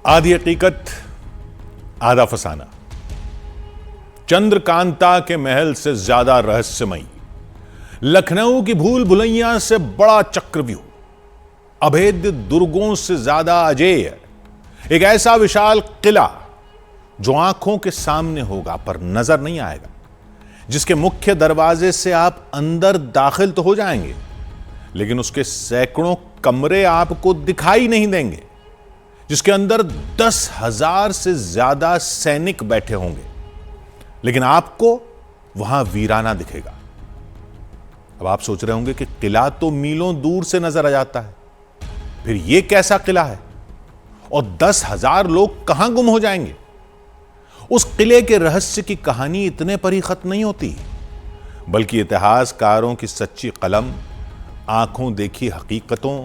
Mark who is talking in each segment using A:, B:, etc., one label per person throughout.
A: आधी हकीकत आधा फसाना। चंद्रकांता के महल से ज्यादा रहस्यमयी, लखनऊ की भूल भुलैया से बड़ा चक्रव्यूह, अभेद्य दुर्गों से ज्यादा अजेय, एक ऐसा विशाल किला जो आंखों के सामने होगा पर नजर नहीं आएगा, जिसके मुख्य दरवाजे से आप अंदर दाखिल तो हो जाएंगे लेकिन उसके सैकड़ों कमरे आपको दिखाई नहीं देंगे, जिसके अंदर 10,000 से ज्यादा सैनिक बैठे होंगे लेकिन आपको वहां वीराना दिखेगा। अब आप सोच रहे होंगे कि किला तो मीलों दूर से नजर आ जाता है, फिर यह कैसा किला है और 10,000 लोग कहां गुम हो जाएंगे? उस किले के रहस्य की कहानी इतने पर ही खत्म नहीं होती, बल्कि इतिहासकारों की सच्ची कलम, आंखों देखी हकीकतों,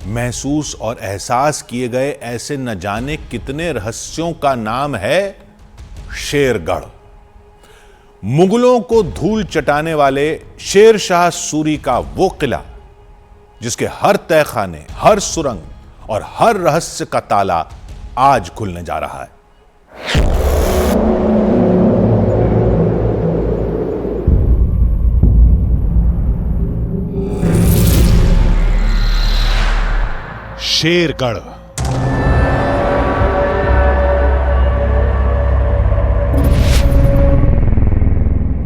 A: महसूस और एहसास किए गए ऐसे न जाने कितने रहस्यों का नाम है शेरगढ़। मुगलों को धूल चटाने वाले शेर शाह सूरी का वो किला जिसके हर तहखाने, हर सुरंग और हर रहस्य का ताला आज खुलने जा रहा है। शेरगढ़।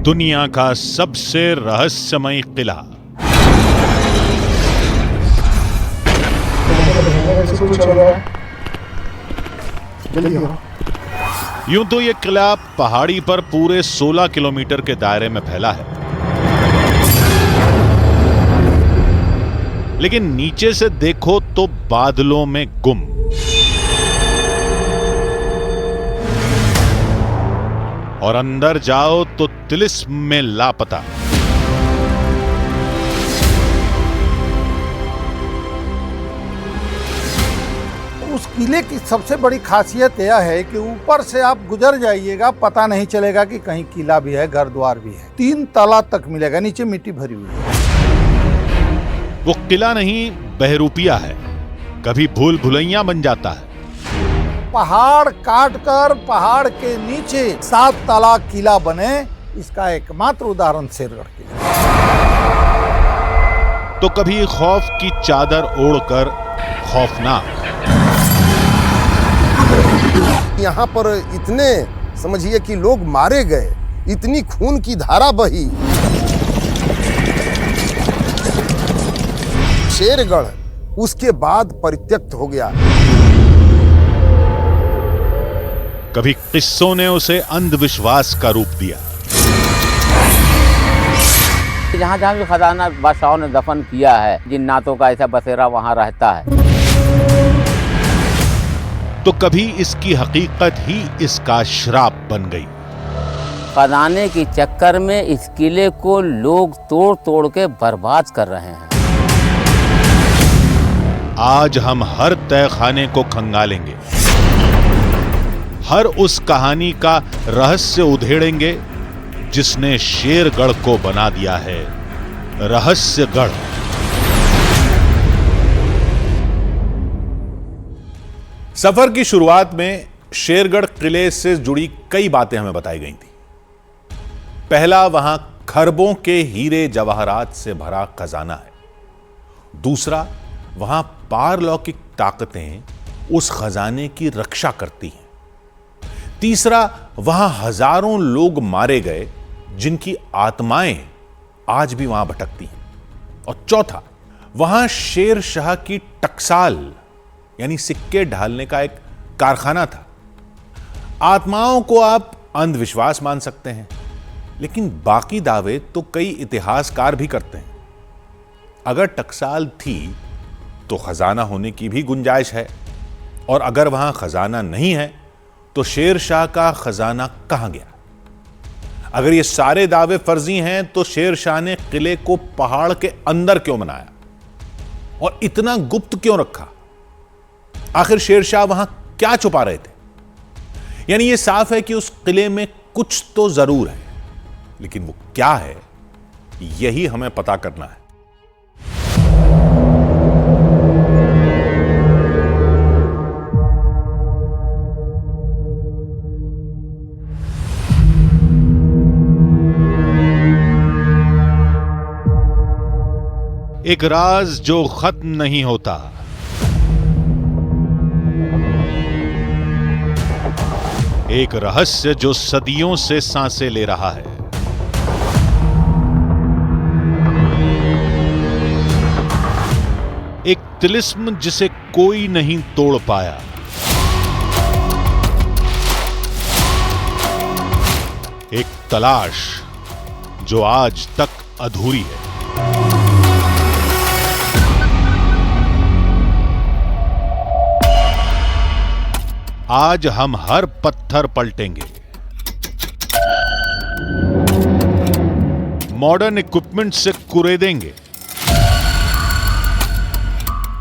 A: दुनिया का सबसे रहस्यमय किला। यूं तो यह किला पहाड़ी पर पूरे 16 किलोमीटर के दायरे में फैला है, लेकिन नीचे से देखो तो बादलों में गुम। और अंदर जाओ तो तिलिस्म में लापता।
B: उस किले की सबसे बड़ी खासियत यह है कि ऊपर से आप गुजर जाइएगा, पता नहीं चलेगा कि कहीं किला भी है, घर द्वार भी है। 3 तला तक मिलेगा, नीचे मिट्टी भरी हुई है।
A: वो किला नहीं बहरूपिया है, कभी भूल भुलैया बन जाता है।
B: पहाड़ काटकर पहाड़ के नीचे 7 तला किला बने, इसका एकमात्र उदाहरण शेरगढ़ किला।
A: तो कभी खौफ की चादर ओढ़कर खौफनाक।
C: यहाँ पर इतने समझिए कि लोग मारे गए, इतनी खून की धारा बही। शेरगढ़ उसके बाद परित्यक्त हो गया।
A: कभी किस्सों ने उसे अंधविश्वास का रूप दिया।
D: जहाँ जहाँ भी खजाना बादशाहों ने दफन किया है, जिन्नातों का ऐसा बसेरा वहाँ रहता है।
A: तो कभी इसकी हकीकत ही इसका श्राप बन गई।
D: खजाने के चक्कर में इस किले को लोग तोड़ तोड़ के बर्बाद कर रहे हैं।
A: आज हम हर तहखाने को खंगालेंगे, हर उस कहानी का रहस्य उधेड़ेंगे जिसने शेरगढ़ को बना दिया है रहस्यगढ़। सफर की शुरुआत में शेरगढ़ किले से जुड़ी कई बातें हमें बताई गई थी। पहला, वहां खरबों के हीरे जवाहरात से भरा खजाना है। दूसरा, वहां पारलौकिक ताकतें उस खजाने की रक्षा करती हैं। तीसरा, वहां हजारों लोग मारे गए जिनकी आत्माएं आज भी वहां भटकती हैं। और चौथा, वहां शेर शाह की टकसाल यानी सिक्के ढालने का एक कारखाना था। आत्माओं को आप अंधविश्वास मान सकते हैं, लेकिन बाकी दावे तो कई इतिहासकार भी करते हैं। अगर टकसाल थी तो खजाना होने की भी गुंजाइश है, और अगर वहां खजाना नहीं है तो शेर शाह का खजाना कहां गया? अगर ये सारे दावे फर्जी हैं तो शेर शाह ने किले को पहाड़ के अंदर क्यों बनाया और इतना गुप्त क्यों रखा? आखिर शेर शाह वहां क्या छुपा रहे थे? यानी यह साफ है कि उस किले में कुछ तो जरूर है, लेकिन वो क्या है यही हमें पता करना है। एक राज जो खत्म नहीं होता, एक रहस्य जो सदियों से सांसें ले रहा है। एक तिलिस्म जिसे कोई नहीं तोड़ पाया। एक तलाश जो आज तक अधूरी है। आज हम हर पत्थर पलटेंगे, मॉडर्न इक्विपमेंट से कुरेदेंगे,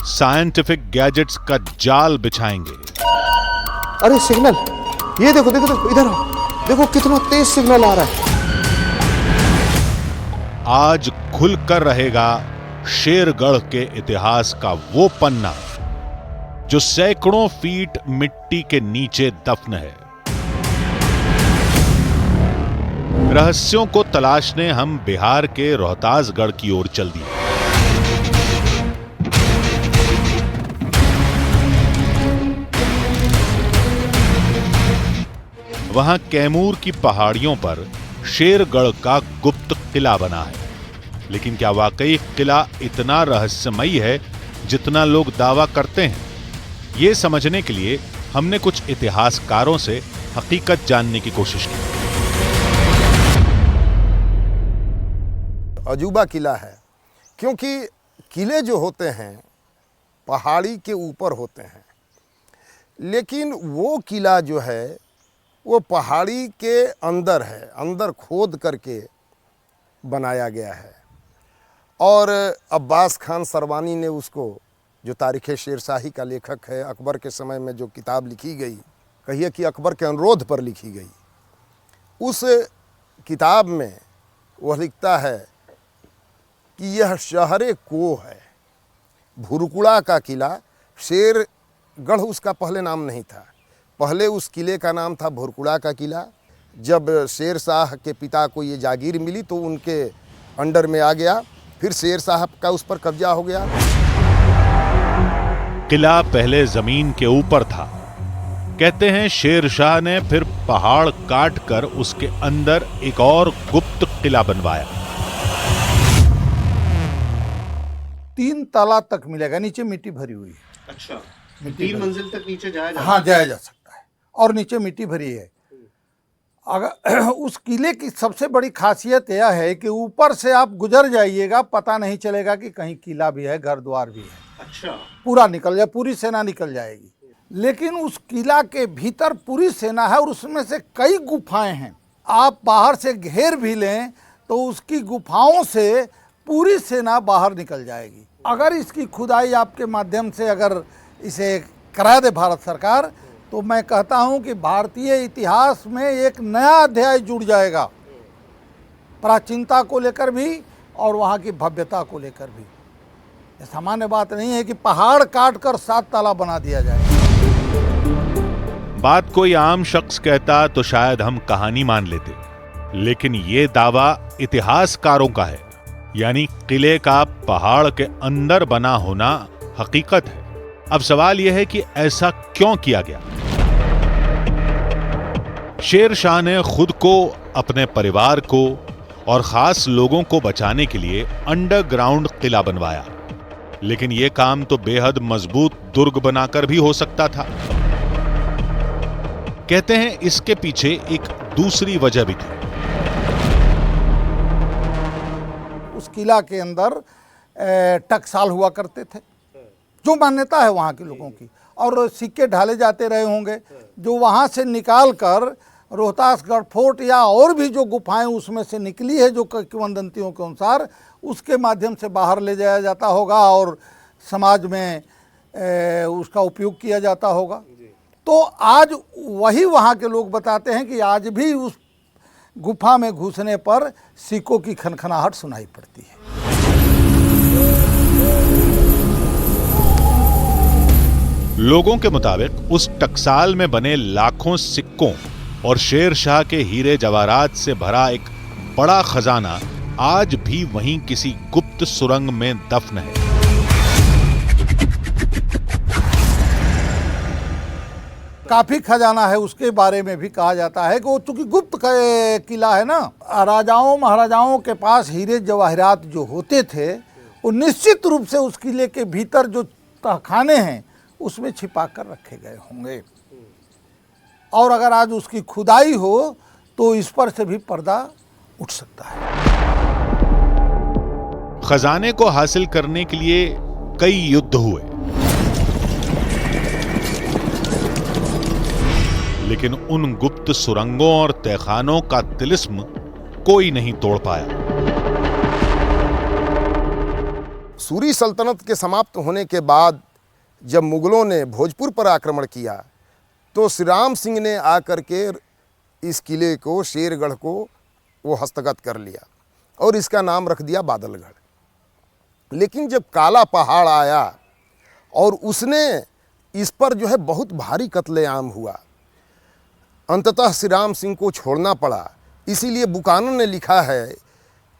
A: साइंटिफिक गैजेट्स का जाल बिछाएंगे।
E: अरे सिग्नल, ये देखो देखो देखो, इधर आओ, देखो कितना तेज सिग्नल आ रहा है।
A: आज खुलकर रहेगा शेरगढ़ के इतिहास का वो पन्ना जो सैकड़ों फीट मिट्टी के नीचे दफन है। रहस्यों को तलाशने हम बिहार के रोहतासगढ़ की ओर चल दिए। वहां कैमूर की पहाड़ियों पर शेरगढ़ का गुप्त किला बना है। लेकिन क्या वाकई किला इतना रहस्यमयी है जितना लोग दावा करते हैं? ये समझने के लिए हमने कुछ इतिहासकारों से हकीकत जानने की कोशिश की।
C: अजूबा किला है, क्योंकि किले जो होते हैं पहाड़ी के ऊपर होते हैं, लेकिन वो किला जो है वो पहाड़ी के अंदर है, अंदर खोद करके बनाया गया है। और अब्बास खान सरवानी ने उसको, जो तारीख़ शेरशाही का लेखक है, अकबर के समय में जो किताब लिखी गई, कहिए कि अकबर के अनुरोध पर लिखी गई, उस किताब में वह लिखता है कि यह शहरे को है, भुरकुड़ा का किला। शेरगढ़ उसका पहले नाम नहीं था, पहले उस किले का नाम था भुरकुड़ा का किला। जब शेर शाह के पिता को ये जागीर मिली तो उनके अंडर में आ गया, फिर शेर साहब का उस पर कब्जा हो गया।
A: किला पहले जमीन के ऊपर था। कहते हैं शेर शाह ने फिर पहाड़ काट कर उसके अंदर एक और गुप्त किला बनवाया।
B: 3 ताला तक मिलेगा, नीचे मिट्टी भरी हुई है।
E: अच्छा,
B: मिट्टी
E: 3 मंजिल तक नीचे जाया जा?
B: हाँ, जाया जा सकता है, और नीचे मिट्टी भरी है। अगर उस किले की सबसे बड़ी खासियत यह है कि ऊपर से आप गुजर जाइएगा, पता नहीं चलेगा कि कहीं किला भी है, घर द्वार भी है।
E: अच्छा,
B: पूरा निकल जाए, पूरी सेना निकल जाएगी। लेकिन उस किला के भीतर पूरी सेना है और उसमें से कई गुफाएं हैं। आप बाहर से घेर भी लें तो उसकी गुफाओं से पूरी सेना बाहर निकल जाएगी। अगर इसकी खुदाई आपके माध्यम से अगर इसे करा दे भारत सरकार, तो मैं कहता हूं कि भारतीय इतिहास में एक नया अध्याय जुड़ जाएगा, प्राचीनता को लेकर भी और वहाँ की भव्यता को लेकर भी। ये सामान्य बात नहीं है कि पहाड़ काट कर 7 ताला बना दिया जाए।
A: बात कोई आम शख्स कहता तो शायद हम कहानी मान लेते, लेकिन ये दावा इतिहासकारों का है, यानी किले का पहाड़ के अंदर बना होना हकीकत है। अब सवाल यह है कि ऐसा क्यों किया गया? शेर शाह ने खुद को, अपने परिवार को और खास लोगों को बचाने के लिए अंडरग्राउंड किला बनवाया। लेकिन यह काम तो बेहद मजबूत दुर्ग बनाकर भी हो सकता था। कहते हैं इसके पीछे एक दूसरी वजह भी थी।
B: उस किला के अंदर टकसाल हुआ करते थे, जो मान्यता है वहाँ के लोगों की, और सिक्के ढाले जाते रहे होंगे, जो वहाँ से निकाल कर रोहतासगढ़ फोर्ट या और भी जो गुफाएं उसमें से निकली है जो किंवदंतियों के अनुसार, उसके माध्यम से बाहर ले जाया जाता होगा और समाज में उसका उपयोग किया जाता होगा। तो आज वही वहाँ के लोग बताते हैं कि आज भी उस गुफा में घुसने पर सिक्कों की खनखनाहट सुनाई पड़ती है।
A: लोगों के मुताबिक उस टकसाल में बने लाखों सिक्कों और शेर शाह के हीरे जवाहरात से भरा एक बड़ा खजाना आज भी वहीं किसी गुप्त सुरंग में दफन है।
B: काफी खजाना है, उसके बारे में भी कहा जाता है कि वो चूंकि गुप्त किला है ना, राजाओं महाराजाओं के पास हीरे जवाहरात जो होते थे वो निश्चित रूप से उस किले के भीतर जो तहखाने हैं उसमें छिपा कर रखे गए होंगे, और अगर आज उसकी खुदाई हो तो इस पर से भी पर्दा उठ सकता है।
A: खजाने को हासिल करने के लिए कई युद्ध हुए, लेकिन उन गुप्त सुरंगों और तहखानों का तिलिस्म कोई नहीं तोड़ पाया।
C: सूरी सल्तनत के समाप्त होने के बाद जब मुगलों ने भोजपुर पर आक्रमण किया तो श्री राम सिंह ने आकर के इस किले को, शेरगढ़ को वो हस्तगत कर लिया और इसका नाम रख दिया बादलगढ़। लेकिन जब काला पहाड़ आया और उसने इस पर जो है बहुत भारी कत्लेआम हुआ, अंततः श्री राम सिंह को छोड़ना पड़ा। इसीलिए बुकानन ने लिखा है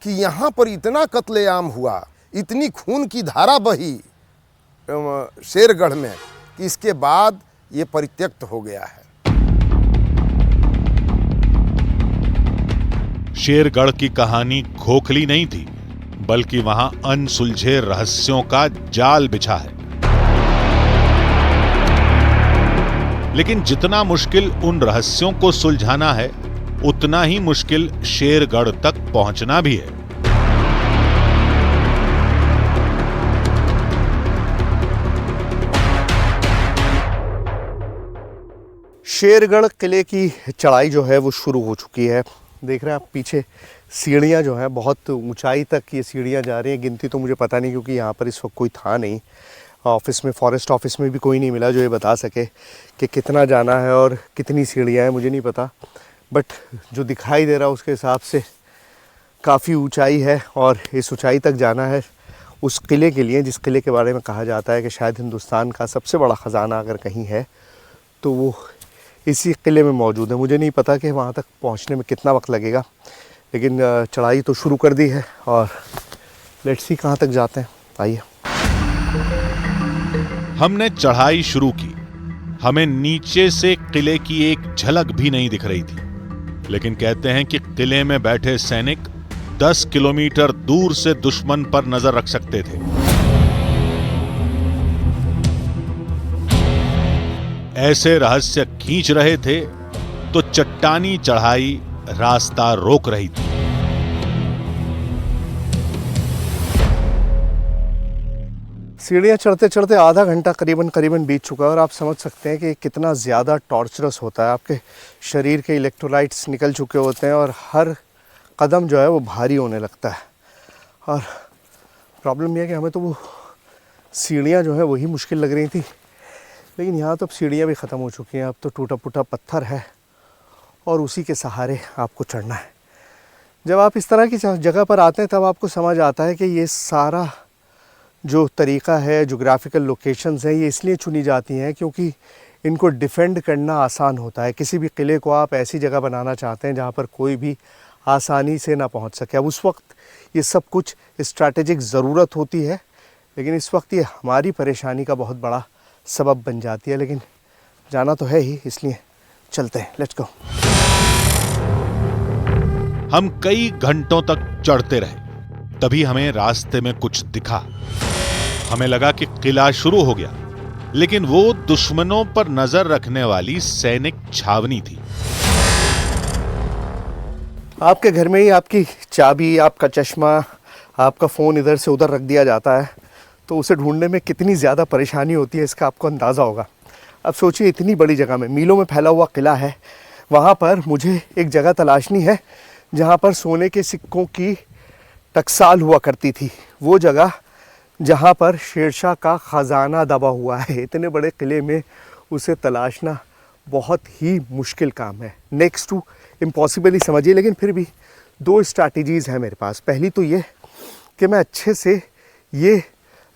C: कि यहाँ पर इतना कत्लेआम हुआ, इतनी खून की धारा बही शेरगढ़ में कि इसके बाद ये परित्यक्त हो गया है।
A: शेरगढ़ की कहानी खोखली नहीं थी, बल्कि वहां अनसुलझे रहस्यों का जाल बिछा है। लेकिन जितना मुश्किल उन रहस्यों को सुलझाना है, उतना ही मुश्किल शेरगढ़ तक पहुंचना भी है।
E: शेरगढ़ किले की चढ़ाई जो है वो शुरू हो चुकी है। देख रहे हैं आप पीछे सीढ़ियाँ जो हैं, बहुत ऊंचाई तक ये सीढ़ियाँ जा रही हैं। गिनती तो मुझे पता नहीं, क्योंकि यहाँ पर इस वक्त कोई था नहीं। ऑफिस में, फॉरेस्ट ऑफिस में भी कोई नहीं मिला जो ये बता सके कि कितना जाना है और कितनी सीढ़ियाँ हैं, मुझे नहीं पता। बट जो दिखाई दे रहा है उसके हिसाब से काफ़ी ऊंचाई है, और इस ऊंचाई तक जाना है उस किले के लिए जिस किले के बारे में कहा जाता है कि शायद हिंदुस्तान का सबसे बड़ा ख़जाना अगर कहीं है तो वो इसी किले में मौजूद है। मुझे नहीं पता कि वहाँ तक पहुँचने में कितना वक्त लगेगा, लेकिन चढ़ाई तो शुरू कर दी है और लेट्स सी कहाँ तक जाते हैं। आइए।
A: हमने चढ़ाई शुरू की। हमें नीचे से किले की एक झलक भी नहीं दिख रही थी, लेकिन कहते हैं कि किले में बैठे सैनिक 10 किलोमीटर दूर से दुश्मन पर नजर रख सकते थे। ऐसे रहस्य खींच रहे थे तो चट्टानी चढ़ाई रास्ता रोक रही थी।
E: सीढ़ियाँ चढ़ते चढ़ते आधा घंटा करीबन बीत चुका है, और आप समझ सकते हैं कि कितना ज़्यादा टॉर्चरस होता है। आपके शरीर के इलेक्ट्रोलाइट्स निकल चुके होते हैं और हर कदम जो है वो भारी होने लगता है। और प्रॉब्लम यह है कि हमें तो वो सीढ़ियाँ जो है वही मुश्किल लग रही थी, लेकिन यहाँ तो अब सीढ़ियाँ भी ख़त्म हो चुकी हैं। अब तो टूटा फूटा पत्थर है और उसी के सहारे आपको चढ़ना है। जब आप इस तरह की जगह पर आते हैं तब आपको समझ आता है कि ये सारा जो तरीक़ा है, जोग्राफिकल लोकेशंस हैं, ये इसलिए चुनी जाती हैं क्योंकि इनको डिफ़ेंड करना आसान होता है। किसी भी किले को आप ऐसी जगह बनाना चाहते हैं जहाँ पर कोई भी आसानी से ना पहुँच सके। अब उस वक्त ये सब कुछ स्ट्रैटेजिक ज़रूरत होती है, लेकिन इस वक्त ये हमारी परेशानी का बहुत बड़ा सबब बन जाती है। लेकिन जाना तो है ही, इसलिए चलते हैं। Let's go.
A: हम कई घंटों तक चढ़ते रहे, तभी हमें रास्ते में कुछ दिखा। हमें लगा कि किला शुरू हो गया, लेकिन वो दुश्मनों पर नजर रखने वाली सैनिक छावनी थी।
E: आपके घर में ही आपकी चाबी, आपका चश्मा, आपका फ़ोन इधर से उधर रख दिया जाता है, तो उसे ढूंढने में कितनी ज़्यादा परेशानी होती है इसका आपको अंदाज़ा होगा। अब सोचिए, इतनी बड़ी जगह में, मीलों में फैला हुआ किला है, वहाँ पर मुझे एक जगह तलाशनी है जहाँ पर सोने के सिक्कों की टकसाल हुआ करती थी। वो जगह जहाँ पर शेरशाह का ख़जाना दबा हुआ है। इतने बड़े किले में उसे तलाशना बहुत ही मुश्किल काम है, नेक्स्ट टू इम्पॉसिबल ही समझिए। लेकिन फिर भी दो स्ट्रैटेजीज़ हैं मेरे पास। पहली तो ये कि मैं अच्छे से ये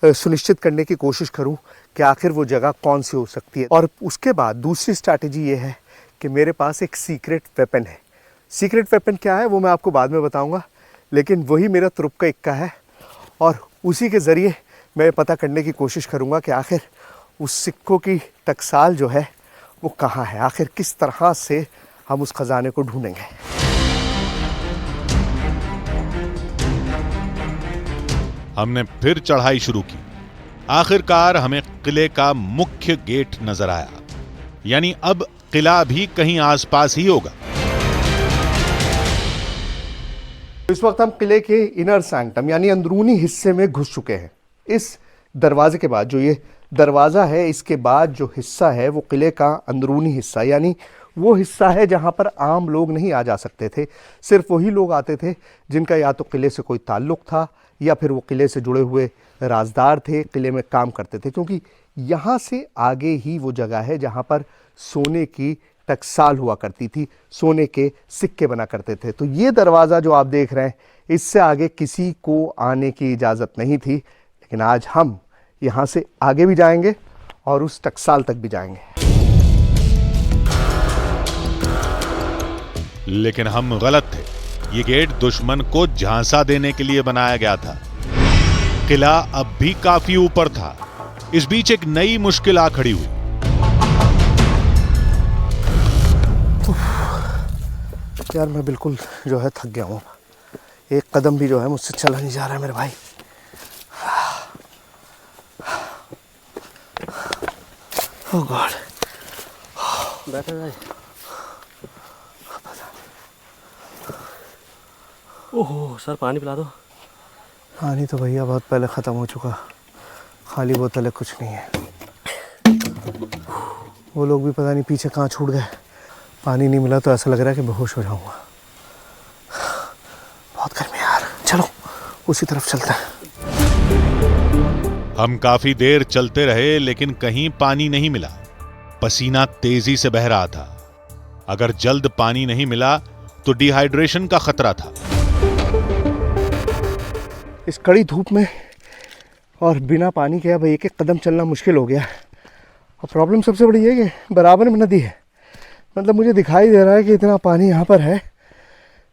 E: सुनिश्चित करने की कोशिश करूं कि आखिर वो जगह कौन सी हो सकती है, और उसके बाद दूसरी स्ट्रैटेजी ये है कि मेरे पास एक सीक्रेट वेपन है। सीक्रेट वेपन क्या है वो मैं आपको बाद में बताऊंगा, लेकिन वही मेरा तुरुप इक्का है और उसी के ज़रिए मैं पता करने की कोशिश करूँगा कि आखिर उस सिक्कों की टकसाल जो है वो कहाँ है, आखिर किस तरह से हम उस खजाने को ढूंढेंगे।
A: हमने फिर चढ़ाई शुरू की। आखिरकार हमें किले का मुख्य गेट नजर आया, यानी अब किला भी कहीं आसपास ही होगा।
E: इस वक्त हम किले के इनर सैंक्टम यानी अंदरूनी हिस्से में घुस चुके हैं। इस दरवाजे के बाद जो ये दरवाज़ा है, इसके बाद जो हिस्सा है वो किले का अंदरूनी हिस्सा, यानी वो हिस्सा है जहाँ पर आम लोग नहीं आ जा सकते थे। सिर्फ वही लोग आते थे जिनका या तो किले से कोई ताल्लुक़ था या फिर वो किले से जुड़े हुए राजदार थे, किले में काम करते थे, क्योंकि यहाँ से आगे ही वो जगह है जहाँ पर सोने की टकसाल हुआ करती थी, सोने के सिक्के बना करते थे। तो ये दरवाज़ा जो आप देख रहे हैं, इससे आगे किसी को आने की इजाज़त नहीं थी, लेकिन आज हम यहाँ से आगे भी जाएंगे और उस टकसाल तक भी जाएंगे।
A: लेकिन हम गलत थे। ये गेट दुश्मन को झांसा देने के लिए बनाया गया था। किला अब भी काफी ऊपर था। इस बीच एक नई मुश्किल आ खड़ी हुई।
E: यार मैं बिल्कुल जो है थक गया हूँ, एक कदम भी जो है मुझसे चला नहीं जा रहा है मेरे भाई। ओह गॉड,
F: बैठो भाई। ओहो सर, पानी पिला दो।
E: पानी तो भैया बहुत पहले ख़त्म हो चुका, खाली बोतल है, कुछ नहीं है। वो लोग भी पता नहीं पीछे कहाँ छूट गए। पानी नहीं मिला तो ऐसा लग रहा है कि बेहोश हो जाऊंगा। बहुत गर्मी है यार, चलो उसी तरफ चलते हैं।
A: हम काफी देर चलते रहे लेकिन कहीं पानी नहीं मिला। पसीना तेजी से बह रहा था। अगर जल्द पानी नहीं मिला तो डिहाइड्रेशन का खतरा था।
E: इस कड़ी धूप में और बिना पानी के अब एक एक कदम चलना मुश्किल हो गया। और प्रॉब्लम सबसे बड़ी है कि बराबर में नदी है। मतलब मुझे दिखाई दे रहा है कि इतना पानी यहाँ पर है,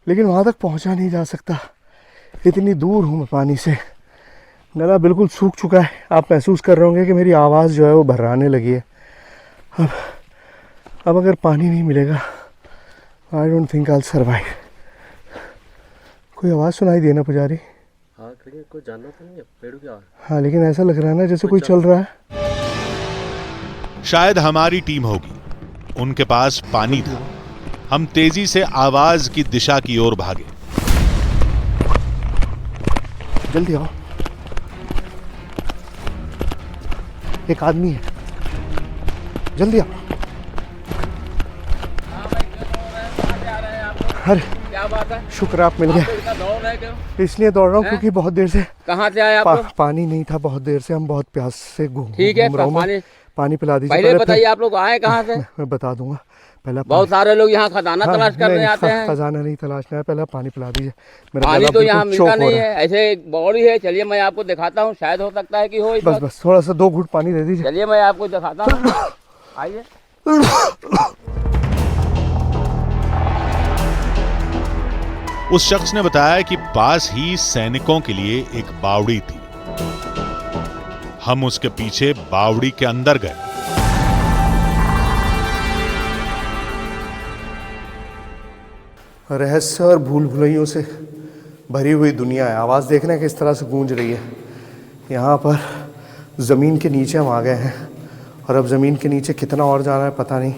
E: लेकिन वहाँ तक पहुँचा नहीं जा सकता। इतनी दूर हूँ मैं पानी से, गला बिल्कुल सूख चुका है। आप महसूस कर रहे होंगे कि मेरी आवाज़ जो है वो भर्राने लगी है। अब अगर पानी नहीं मिलेगा, I don't think I will survive. कोई आवाज़ सुनाई देना पुजारी?
F: हाँ, कोई जानना तो नहीं है, पेड़ों की आवाज़।
E: हाँ, लेकिन ऐसा लग रहा है ना जैसे कोई चल रहा है।
A: शायद हमारी टीम होगी। उनके पास पानी था। हम तेजी से आवाज की दिशा की ओर भागे।
E: जल्दी आओ, एक आदमी है, जल्दी आओ। अरे
D: क्या बात है,
E: शुक्र आप मिल गए।
D: दौड़ रहे क्यों?
E: इसलिए दौड़ रहा हूँ क्योंकि बहुत देर से
D: कहाँ से आए आप लोग?
E: पानी नहीं था, बहुत देर से हम बहुत प्यास से घूम
D: ठीक है,
E: रहा हूँ मैं। पानी पिला दीजिए।
D: पहले बताइए आप लोग आए कहाँ से?
E: मैं बता दूंगा। पहला
D: बहुत सारे लोग यहाँ खजाना तलाश करने आते हैं।
E: खजाना नहीं तलाशना है, पहले पानी पिला दीजिए। मेरा
D: पानी
E: गला
D: तो यहाँ
E: बिल्कुल
D: मिलता
E: चोक हो
D: नहीं
E: रहा
D: है, ऐसे एक बॉडी है। चलिए मैं आपको दिखाता हूँ, शायद हो सकता है कि हो इस
E: बस
D: वक्त।
E: बस थोड़ा सा 2 घूंट पानी दे दीजिए।
D: चलिए मैं आपको दिखाता हूँ, आइए।
A: उस शख्स ने बताया कि पास ही सैनिकों के लिए एक बावड़ी थी। हम उसके पीछे बावड़ी के अंदर गए।
E: रहस्य और भूल भुलैयों से भरी हुई दुनिया है। आवाज़ देखना किस तरह से गूंज रही है। यहाँ पर ज़मीन के नीचे हम आ गए हैं और अब ज़मीन के नीचे कितना और जाना है पता नहीं।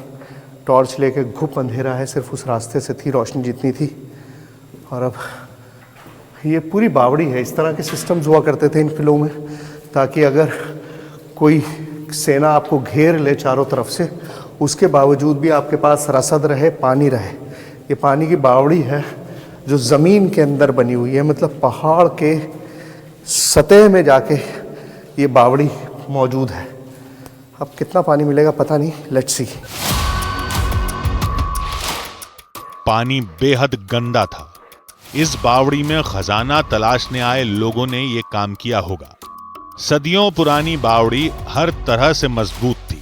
E: टॉर्च लेके घुप अंधेरा है, सिर्फ उस रास्ते से थी रोशनी जितनी थी। और अब ये पूरी बावड़ी है। इस तरह के सिस्टम्स हुआ करते थे इन किलों में, ताकि अगर कोई सेना आपको घेर ले चारों तरफ से, उसके बावजूद भी आपके पास रसद रहे, पानी रहे। ये पानी की बावड़ी है जो ज़मीन के अंदर बनी हुई है, मतलब पहाड़ के सतह में जाके ये बावड़ी मौजूद है। अब कितना पानी मिलेगा पता नहीं, लेट्स सी।
A: पानी बेहद गंदा था। इस बावड़ी में खजाना तलाशने आए लोगों ने यह काम किया होगा। सदियों पुरानी बावड़ी हर तरह से मजबूत थी।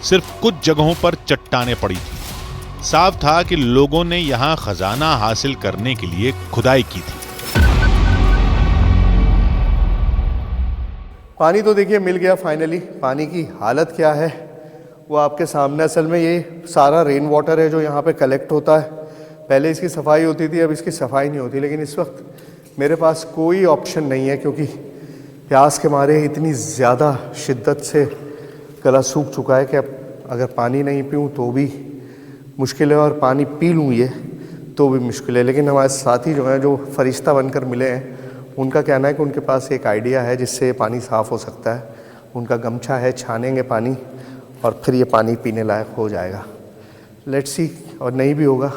A: सिर्फ कुछ जगहों पर चट्टानें पड़ी थी। साफ था कि लोगों ने यहां खजाना हासिल करने के लिए खुदाई की थी।
E: पानी तो देखिए मिल गया फाइनली। पानी की हालत क्या है वो आपके सामने। असल में ये सारा रेन वाटर है जो यहाँ पे कलेक्ट होता है। पहले इसकी सफाई होती थी, अब इसकी सफाई नहीं होती। लेकिन इस वक्त मेरे पास कोई ऑप्शन नहीं है क्योंकि प्यास के मारे इतनी ज़्यादा शिद्दत से गला सूख चुका है कि अब अगर पानी नहीं पीऊँ तो भी मुश्किल है और पानी पी लूँ ये तो भी मुश्किल है। लेकिन हमारे साथी जो हैं, जो फरिश्ता बनकर मिले हैं, उनका कहना है कि उनके पास एक आइडिया है जिससे पानी साफ़ हो सकता है। उनका गमछा है, छानेंगे पानी और फिर ये पानी पीने लायक हो जाएगा। लेट्स सी, और नहीं भी होगा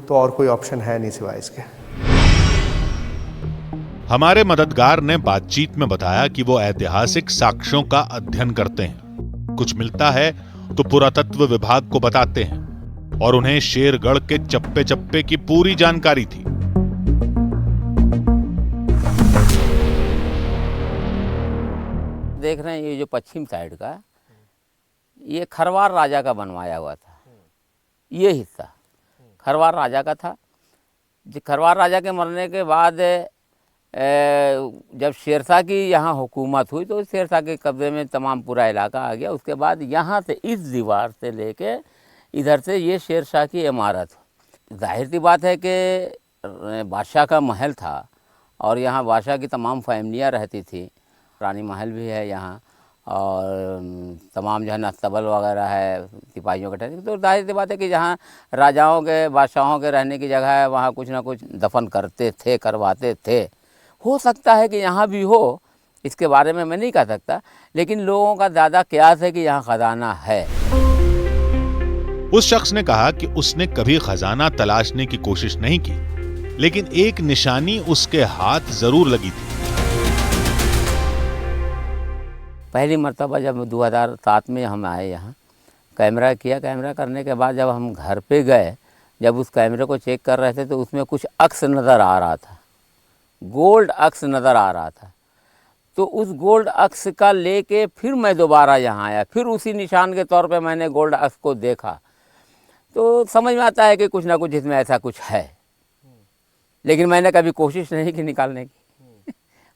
E: तो और कोई ऑप्शन है नहीं सिवाय इसके।
A: हमारे मददगार ने बातचीत में बताया कि वो ऐतिहासिक साक्ष्यों का अध्ययन करते हैं। कुछ मिलता है तो पुरातत्व विभाग को बताते हैं और उन्हें शेरगढ़ के चप्पे चप्पे की पूरी जानकारी थी।
D: देख रहे हैं ये जो पश्चिम साइड का, ये खरवार राजा का बनवाया हुआ था। ये हिस्सा खरवार राजा का था। खरवार राजा के मरने के बाद जब शेरशाह की यहाँ हुकूमत हुई तो शेरशाह के कब्जे में तमाम पूरा इलाका आ गया। उसके बाद यहाँ से इस दीवार से लेके इधर से ये शेरशाह की इमारत। जाहिर सी बात है कि बादशाह का महल था और यहाँ बादशाह की तमाम फैमिलियाँ रहती थी। रानी महल भी है यहाँ और तमाम जो है नस्तबल वगैरह है, सिपाहियों के ठहरने। तो जाहिर सी बात है कि जहाँ राजाओं के बादशाहों के रहने की जगह है वहाँ कुछ ना कुछ दफन करते थे, करवाते थे। हो सकता है कि यहाँ भी हो, इसके बारे में मैं नहीं कह सकता, लेकिन लोगों का ज़्यादा कयास है कि यहाँ खजाना है।
A: उस शख्स ने कहा कि उसने कभी खजाना तलाशने की कोशिश नहीं की, लेकिन एक निशानी उसके हाथ जरूर लगी थी।
D: पहली मर्तबा जब 2007 में हम आए यहाँ, कैमरा किया। कैमरा करने के बाद जब हम घर पे गए, जब उस कैमरे को चेक कर रहे थे तो उसमें कुछ अक्स नज़र आ रहा था, गोल्ड अक्स नज़र आ रहा था। तो उस गोल्ड अक्स का लेके फिर मैं दोबारा यहाँ आया, फिर उसी निशान के तौर पे मैंने गोल्ड अक्स को देखा। तो समझ में आता है कि कुछ ना कुछ इसमें ऐसा कुछ है, लेकिन मैंने कभी कोशिश नहीं की निकालने की।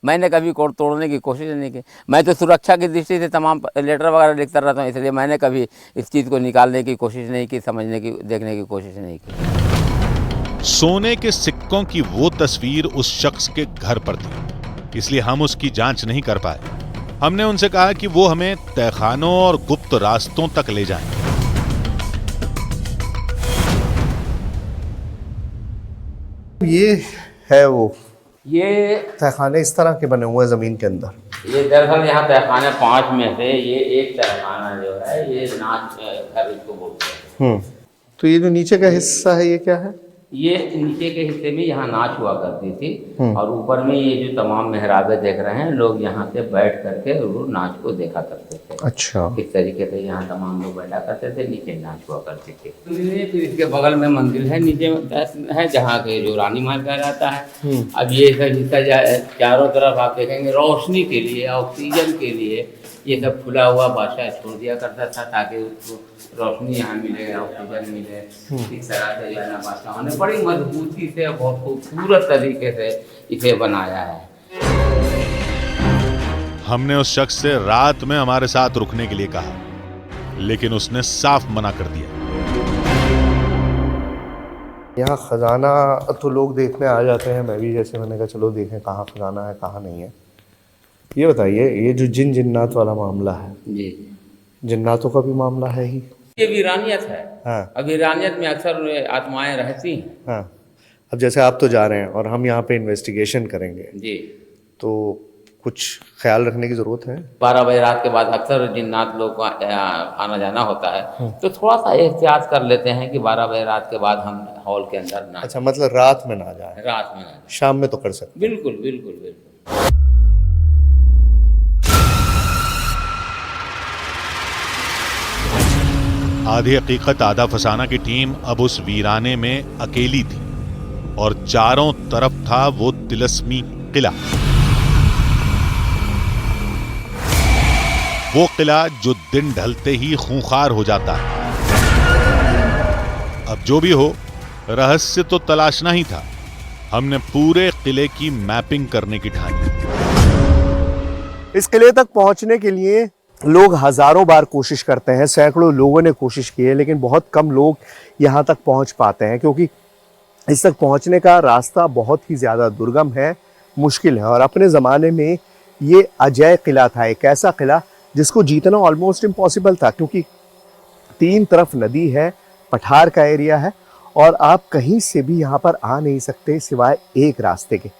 D: मैंने कभी तोड़ने की कोशिश नहीं की। मैं तो सुरक्षा की दृष्टि से तमाम लेटर वगैरह लिखता रहता हूँ, इसलिए मैंने कभी इस चीज़ को निकालने की कोशिश नहीं की, समझने की, देखने की कोशिश नहीं की।
A: सोने के सिक्कों की वो तस्वीर उस शख्स के घर पर थी, इसलिए हम उसकी जांच नहीं कर पाए। हमने उनसे कहा कि वो हमें तहखानों और गुप्त रास्तों तक ले जाएं।
E: ये है वो
D: ये
E: तहखाने इस तरह के बने हुए हैं ज़मीन के अंदर।
D: ये दरअसल यहाँ तहखाने 5 में से ये एक तहखाना जो है ये नाच घर इसको बोलते हैं।
E: तो ये जो नीचे का हिस्सा है ये क्या है?
D: ये नीचे के हिस्से में यहाँ नाच हुआ करती थी और ऊपर में ये जो तमाम मेहराबे देख रहे हैं, लोग यहाँ से बैठ करके वो नाच को देखा करते थे।
E: अच्छा।
D: इस तरीके से यहाँ तमाम लोग बैठा करते थे, नीचे नाच हुआ करती थी। फिर इसके बगल में मंदिर है, नीचे है जहाँ के जो रानी महल कहा जाता है। अब ये सब हिस्सा चारों तरफ आप देखेंगे रोशनी के लिए, ऑक्सीजन के लिए ये सब खुला हुआ बादशाह छोड़ दिया करता था ताकि उसको रोशनी यहाँ मिले, ऑक्सीजन मिले। इस तरह से जो है ना बादशाहों ने बड़ी मजबूती से बहुत खूबसूरत तरीके से इसे बनाया है।
A: हमने उस शख्स से रात में हमारे साथ रुकने के लिए कहा, लेकिन उसने साफ मना कर दिया।
E: यहाँ खजाना तो लोग देखने आ जाते हैं, मैं भी जैसे मैंने कहा चलो देखें कहाँ खजाना है कहाँ नहीं है। ये बताइए, ये जो जिन जिन्नात वाला मामला है
D: जी,
E: जिन्नातों का भी मामला है ही?
D: ये वीरानियत है।
E: हाँ।
D: अब वीरानियत में अक्सर आत्माएं रहती हैं।
E: हाँ। अब जैसे आप तो जा रहे हैं और हम यहाँ पे इन्वेस्टिगेशन करेंगे
D: जी,
E: तो कुछ ख्याल रखने की ज़रूरत है।
D: 12 बजे रात के बाद अक्सर जिन्नात लोग का आना जाना होता है, तो थोड़ा सा एहतियात कर लेते हैं कि 12 बजे रात के बाद हम हॉल के अंदर ना।
E: अच्छा, मतलब रात में ना जाए?
D: रात में ना,
E: शाम में तो कर सकते।
D: बिल्कुल बिल्कुल बिल्कुल।
A: आधी हकीकत आधा फसाना की टीम अब उस वीराने में अकेली थी और चारों तरफ था वो तिलस्मी किला। वो किला जो दिन ढलते ही खूंखार हो जाता है। अब जो भी हो, रहस्य तो तलाशना ही था। हमने पूरे किले की मैपिंग करने की ठानी।
E: इस किले तक पहुंचने के लिए लोग हजारों बार कोशिश करते हैं, सैकड़ों लोगों ने कोशिश की है, लेकिन बहुत कम लोग यहाँ तक पहुंच पाते हैं क्योंकि इस तक पहुंचने का रास्ता बहुत ही ज़्यादा दुर्गम है, मुश्किल है। और अपने ज़माने में ये अजय किला था, एक ऐसा किला जिसको जीतना ऑलमोस्ट इम्पॉसिबल था क्योंकि तीन तरफ नदी है, पठार का एरिया है और आप कहीं से भी यहाँ पर आ नहीं सकते सिवाय एक रास्ते के।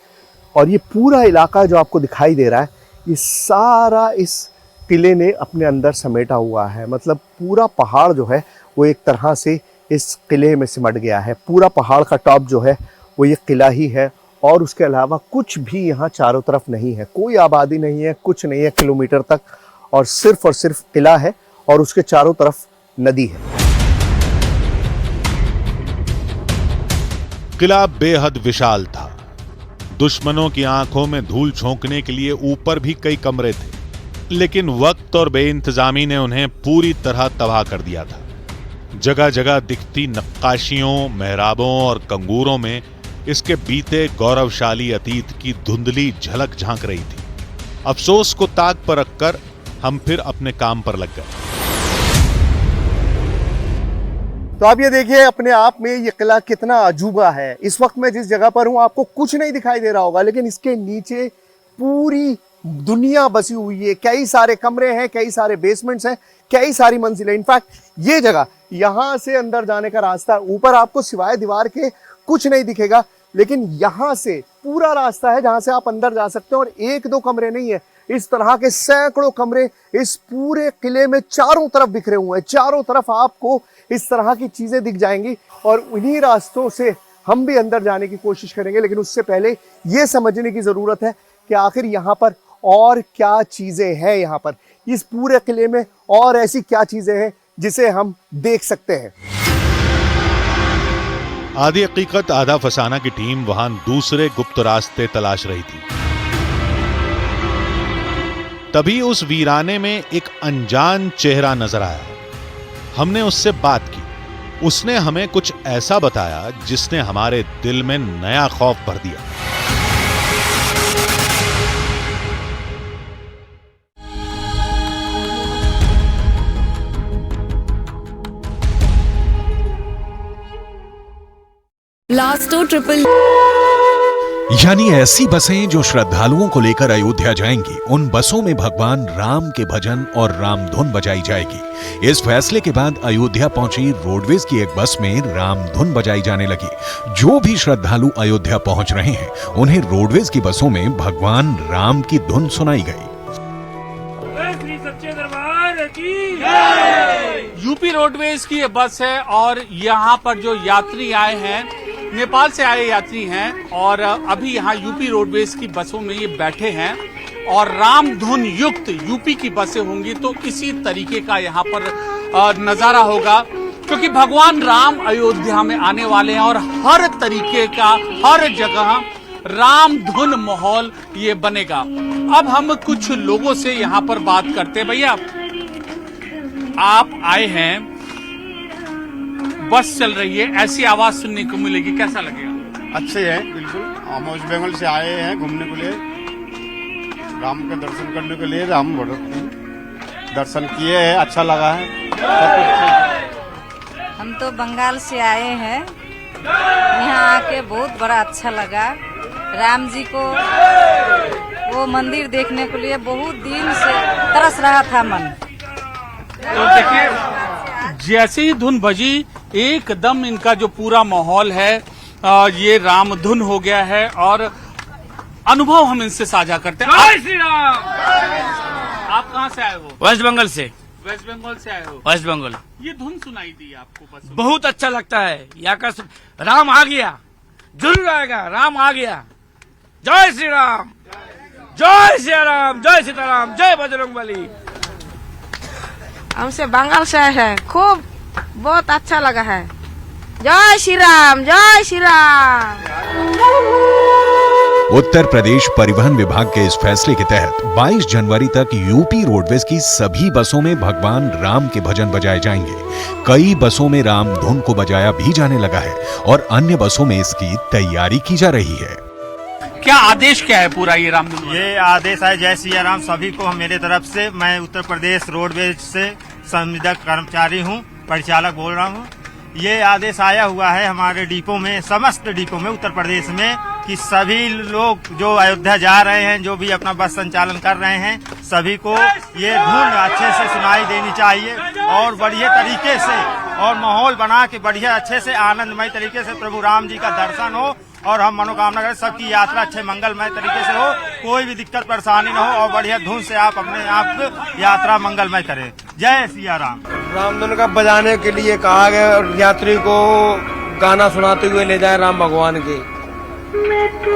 E: और ये पूरा इलाका जो आपको दिखाई दे रहा है, ये सारा इस किले ने अपने अंदर समेटा हुआ है। मतलब पूरा पहाड़ जो है वो एक तरह से इस किले में सिमट गया है। पूरा पहाड़ का टॉप जो है वो ये किला ही है और उसके अलावा कुछ भी यहाँ चारों तरफ नहीं है, कोई आबादी नहीं है, कुछ नहीं है किलोमीटर तक, और सिर्फ किला है और उसके चारों तरफ नदी है।
A: किला बेहद विशाल था। दुश्मनों की आंखों में धूल झोंकने के लिए ऊपर भी कई कमरे थे, लेकिन वक्त और बेइंतजामी ने उन्हें पूरी तरह तबाह कर दिया था। जगह जगह दिखती नक्काशियों, मेहराबों और कंगूरों में इसके बीते गौरवशाली अतीत की धुंधली झलक झांक रही थी। अफसोस को ताक पर रखकर हम फिर अपने काम पर लग गए।
E: तो आप ये देखिए अपने आप में ये किला कितना अजूबा है। इस वक्त मैं जिस जगह पर हूँ आपको कुछ नहीं दिखाई दे रहा होगा, लेकिन इसके नीचे पूरी दुनिया बसी हुई है। कई सारे कमरे हैं, कई सारे बेसमेंट्स हैं, कई सारी मंजिलें। इनफैक्ट ये जगह, यहाँ से अंदर जाने का रास्ता, ऊपर आपको सिवाय दीवार के कुछ नहीं दिखेगा, लेकिन यहाँ से पूरा रास्ता है जहाँ से आप अंदर जा सकते हैं। और एक दो कमरे नहीं है, इस तरह के सैकड़ों कमरे इस पूरे किले में चारों तरफ बिखरे हुए हैं। चारों तरफ आपको इस तरह की चीजें दिख जाएंगी और उन्हीं रास्तों से हम भी अंदर जाने की कोशिश करेंगे। लेकिन उससे पहले ये समझने की जरूरत है कि आखिर यहाँ पर और क्या चीजें हैं, यहाँ पर इस पूरे किले में और ऐसी क्या चीजें हैं जिसे हम देख सकते हैं।
A: आधी हकीकत आधा फसाना की टीम वहां दूसरे गुप्त रास्ते तलाश रही थी। तभी उस वीराने में एक अनजान चेहरा नजर आया। हमने उससे बात की। उसने हमें कुछ ऐसा बताया जिसने हमारे दिल में नया खौफ भर दिया।
G: लास्टो ट्रिपल
H: यानी ऐसी बसें जो श्रद्धालुओं को लेकर अयोध्या जाएंगी, उन बसों में भगवान राम के भजन और राम धुन बजाई जाएगी। इस फैसले के बाद अयोध्या पहुंची रोडवेज की एक बस में राम धुन बजाई जाने लगी। जो भी श्रद्धालु अयोध्या पहुंच रहे हैं उन्हें रोडवेज की बसों में भगवान राम की धुन सुनाई गई।
I: यूपी रोडवेज की ये बस है और यहाँ पर जो यात्री आए हैं, नेपाल से आए यात्री हैं और अभी यहाँ यूपी रोडवेज की बसों में ये बैठे हैं और राम धुन युक्त यूपी की बसें होंगी तो इसी तरीके का यहाँ पर नजारा होगा, क्योंकि भगवान राम अयोध्या में आने वाले हैं और हर तरीके का हर जगह राम धुन माहौल ये बनेगा। अब हम कुछ लोगों से यहाँ पर बात करते हैं। भैया, आप आए हैं, बस चल रही है, ऐसी आवाज सुनने को मिलेगी, कैसा लगेगा?
J: अच्छे है, बिल्कुल। हम वेस्ट बंगाल से आए हैं घूमने के लिए, राम के दर्शन करने के लिए। राम दर्शन किए हैं, अच्छा लगा है।
K: हम तो बंगाल से आए हैं, यहाँ आके बहुत बड़ा अच्छा लगा। राम जी को वो मंदिर देखने के लिए बहुत दिन से तरस रहा था मन।
I: तो देखिए, जैसे ही धुन बजी एकदम इनका जो पूरा माहौल है ये राम धुन हो गया है और अनुभव हम इनसे साझा करते हैं। जय श्री राम। आप कहाँ से आए हो?
L: वेस्ट बंगाल से।
I: वेस्ट बंगाल से आए हो?
L: वेस्ट बंगाल।
I: ये धुन सुनाई दी आपको? बस
L: बहुत अच्छा लगता है। यहाँ का राम आ गया, जरूर आएगा, राम आ गया। जय श्री राम, जय श्री राम, जय सीताराम, जय बजरंगबली।
K: हमसे बंगाल से आए हैं, खूब बहुत अच्छा लगा है। जय श्री राम, जय श्री राम।
H: उत्तर प्रदेश परिवहन विभाग के इस फैसले के तहत 22 जनवरी तक यूपी रोडवेज की सभी बसों में भगवान राम के भजन बजाए जाएंगे। कई बसों में राम धुन को बजाया भी जाने लगा है और अन्य बसों में इसकी तैयारी की जा रही है।
I: क्या आदेश क्या है पूरा ये रामधुन?
M: ये आदेश है जय सिया राम सभी को मेरे तरफ से। मैं उत्तर प्रदेश रोडवेज से संविदा कर्मचारी हूँ, परिचालक बोल रहा हूँ। ये आदेश आया हुआ है हमारे डिपो में, समस्त डिपो में उत्तर प्रदेश में, कि सभी लोग जो अयोध्या जा रहे हैं, जो भी अपना बस संचालन कर रहे हैं, सभी को ये धुन अच्छे से सुनाई देनी चाहिए और बढ़िया तरीके से और माहौल बना के बढ़िया अच्छे से आनंदमय तरीके से प्रभु राम जी का दर्शन हो और हम मनोकामना करें सबकी यात्रा अच्छे मंगलमय तरीके से हो, कोई भी दिक्कत परेशानी न हो और बढ़िया धुन से आप अपने आप यात्रा मंगलमय करें। जय सिया राम।
L: रामधुन का बजाने के लिए कहा गया और यात्री को गाना सुनाते हुए ले जाए राम भगवान के।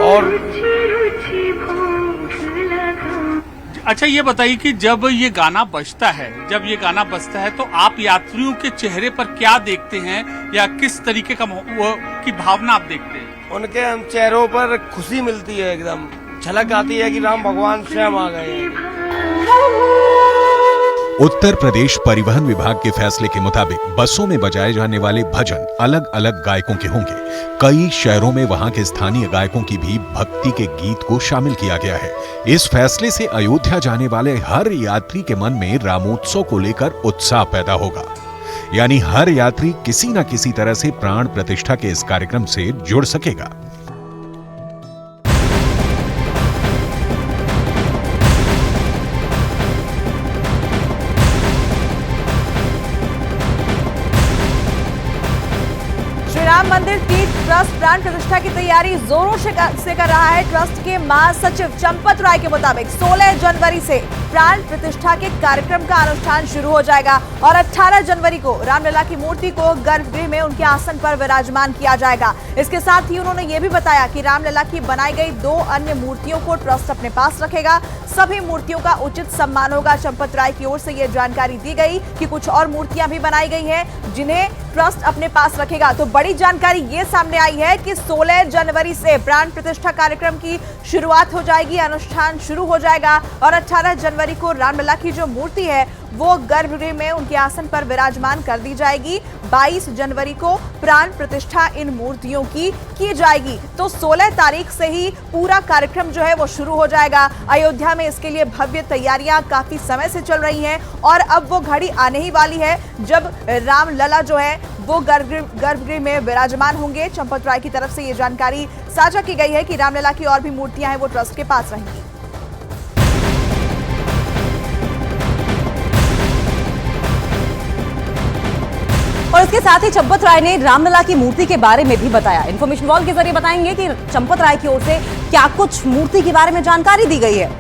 L: और
I: अच्छा ये बताइए कि जब ये गाना बजता है तो आप यात्रियों के चेहरे पर क्या देखते हैं या किस तरीके की भावना आप देखते हैं?
L: उनके चेहरों पर खुशी मिलती है, एकदम झलक आती है कि राम भगवान स्वयं आ गए हैं।
H: उत्तर प्रदेश परिवहन विभाग के फैसले के मुताबिक बसों में बजाए जाने वाले भजन अलग अलग गायकों के होंगे। कई शहरों में वहां के स्थानीय गायकों की भी भक्ति के गीत को शामिल किया गया है। इस फैसले से अयोध्या जाने वाले हर यात्री के मन में रामोत्सव को लेकर उत्साह पैदा होगा। यानी हर यात्री किसी न किसी तरह से प्राण प्रतिष्ठा के इस कार्यक्रम से जुड़ सकेगा।
N: राम मंदिर तीर्थ ट्रस्ट प्राण प्रतिष्ठा की तैयारी जोरों से कर रहा है। ट्रस्ट के महासचिव चंपत राय के मुताबिक 16 जनवरी से प्राण प्रतिष्ठा के कार्यक्रम का अनुष्ठान शुरू हो जाएगा और 18 जनवरी को रामलला की मूर्ति को गर्भगृह में उनके आसन पर विराजमान किया जाएगा। इसके साथ ही उन्होंने ये भी बताया कि रामलला की बनाई गई 2 अन्य मूर्तियों को ट्रस्ट अपने पास रखेगा। सभी मूर्तियों का उचित सम्मान होगा। चंपत राय की ओर से ये जानकारी दी गई कि कुछ और मूर्तियां भी बनाई गई हैं जिन्हें ट्रस्ट अपने पास रखेगा। तो बड़ी जानकारी ये सामने आई है कि 16 जनवरी से प्राण प्रतिष्ठा कार्यक्रम की शुरुआत हो जाएगी, अनुष्ठान शुरू हो जाएगा और 18 जनवरी को रामलला की जो मूर्ति है वो गर्भगृह में उनके आसन पर विराजमान कर दी जाएगी। 22 जनवरी को प्राण प्रतिष्ठा इन मूर्तियों की जाएगी। तो 16 तारीख से ही पूरा कार्यक्रम जो है वो शुरू हो जाएगा। अयोध्या में इसके लिए भव्य तैयारियां काफी समय से चल रही हैं और अब वो घड़ी आने ही वाली है जब रामलला जो है वो गर्भगृह में विराजमान होंगे। चंपत राय की तरफ से ये जानकारी साझा की गई है कि रामलला की और भी मूर्तियां हैं वो ट्रस्ट के पास रहेंगी।
O: और इसके साथ ही चंपत राय ने रामलला की मूर्ति के बारे में भी बताया। इन्फॉर्मेशन वॉल के जरिए बताएंगे कि चंपत राय की ओर से क्या कुछ मूर्ति के बारे में जानकारी दी गई है।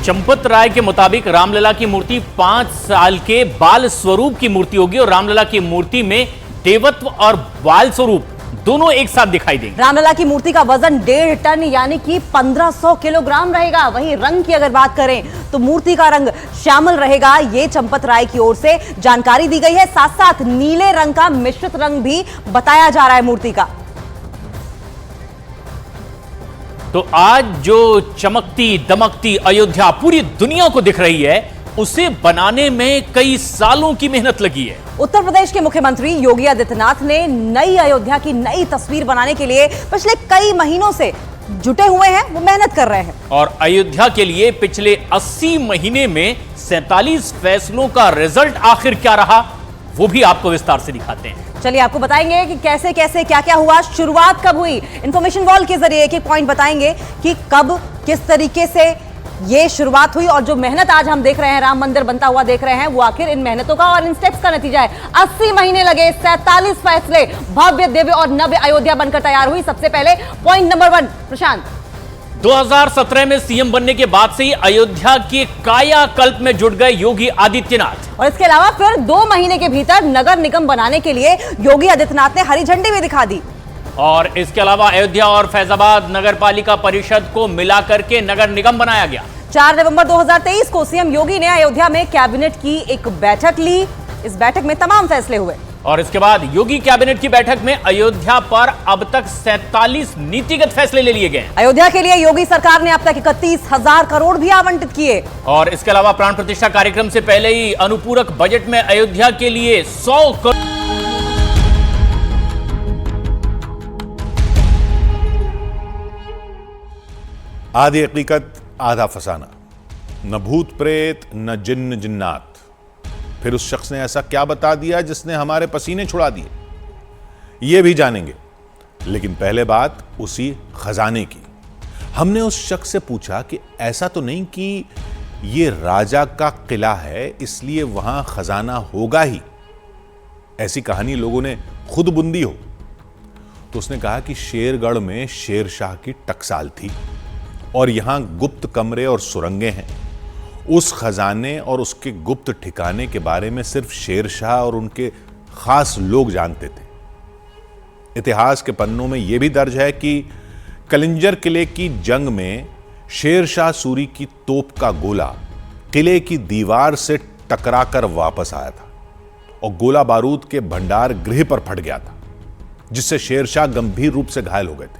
P: चंपत राय के मुताबिक रामलला की मूर्ति 5 साल के बाल स्वरूप की मूर्ति होगी और रामलला की मूर्ति में देवत्व और बाल स्वरूप दोनों एक साथ दिखाई देंगे।
O: रामलला की मूर्ति का वजन 1.5 टन यानी कि 1500 किलोग्राम रहेगा। वहीं रंग की अगर बात करें तो मूर्ति का रंग श्यामल रहेगा। ये चंपत राय की ओर से जानकारी दी गई है। साथ साथ नीले रंग का मिश्रित रंग भी बताया जा रहा है मूर्ति का।
P: तो आज जो चमकती दमकती अयोध्या पूरी दुनिया को दिख रही है, उसे बनाने में कई सालों की मेहनत लगी है।
O: उत्तर प्रदेश के मुख्यमंत्री योगी आदित्यनाथ ने नई अयोध्या की नई तस्वीर बनाने के लिए पिछले कई महीनों से जुटे हुए हैं, वो मेहनत कर रहे हैं।
P: और अयोध्या के लिए पिछले 80 महीने में 47 फैसलों का रिजल्ट आखिर क्या रहा, वो भी आपको विस्तार से दिखाते हैं।
O: चलिए आपको बताएंगे कि कैसे कैसे क्या क्या हुआ, शुरुआत कब हुई। इंफॉर्मेशन वॉल के जरिए एक एक पॉइंट बताएंगे कि कब किस तरीके से ये शुरुआत हुई और जो मेहनत आज हम देख रहे हैं, राम मंदिर बनता हुआ देख रहे हैं, वो आखिर इन मेहनतों का और इन स्टेप्स का नतीजा है। 80 महीने लगे, 47 फैसले, भव्य दिव्य और नव्य अयोध्या बनकर तैयार हुई। सबसे पहले पॉइंट नंबर 1 प्रशांत।
P: 2017 में सीएम बनने के बाद से ही अयोध्या के कायाकल्प में जुट गए योगी आदित्यनाथ।
O: और इसके अलावा फिर 2 महीने के भीतर नगर निगम बनाने के लिए योगी आदित्यनाथ ने हरी झंडी भी दिखा दी।
P: और इसके अलावा अयोध्या और फैजाबाद नगर पालिका परिषद को मिलाकर के नगर निगम बनाया गया।
O: 4 नवंबर 2023 को सीएम योगी ने अयोध्या में कैबिनेट की एक बैठक ली। इस बैठक में तमाम फैसले हुए
P: और इसके बाद योगी कैबिनेट की बैठक में अयोध्या पर अब तक 47 नीतिगत फैसले ले लिए गए।
O: अयोध्या के लिए योगी सरकार ने अब तक 31,000 करोड़ भी आवंटित किए।
P: और इसके अलावा प्राण प्रतिष्ठा कार्यक्रम से पहले ही अनुपूरक बजट में अयोध्या के लिए 100 करोड़
A: आधी हकीकत आधा फसाना, न भूत प्रेत न जिन्न जिन्नात। फिर उस शख्स ने ऐसा क्या बता दिया जिसने हमारे पसीने छुड़ा दिए, यह भी जानेंगे। लेकिन पहले बात उसी खजाने की। हमने उस शख्स से पूछा कि ऐसा तो नहीं कि यह राजा का किला है इसलिए वहां खजाना होगा ही, ऐसी कहानी लोगों ने खुद बुंदी हो। तो उसने कहा कि शेरगढ़ में शेर शाह की टकसाल थी और यहां गुप्त कमरे और सुरंगें हैं। उस खजाने और उसके गुप्त ठिकाने के बारे में सिर्फ शेर शाह और उनके खास लोग जानते थे। इतिहास के पन्नों में यह भी दर्ज है कि कलिंजर किले की जंग में शेर शाह सूरी की तोप का गोला किले की दीवार से टकराकर वापस आया था और गोला बारूद के भंडार गृह पर फट गया था, जिससे शेर शाह गंभीर रूप से घायल हो गए थे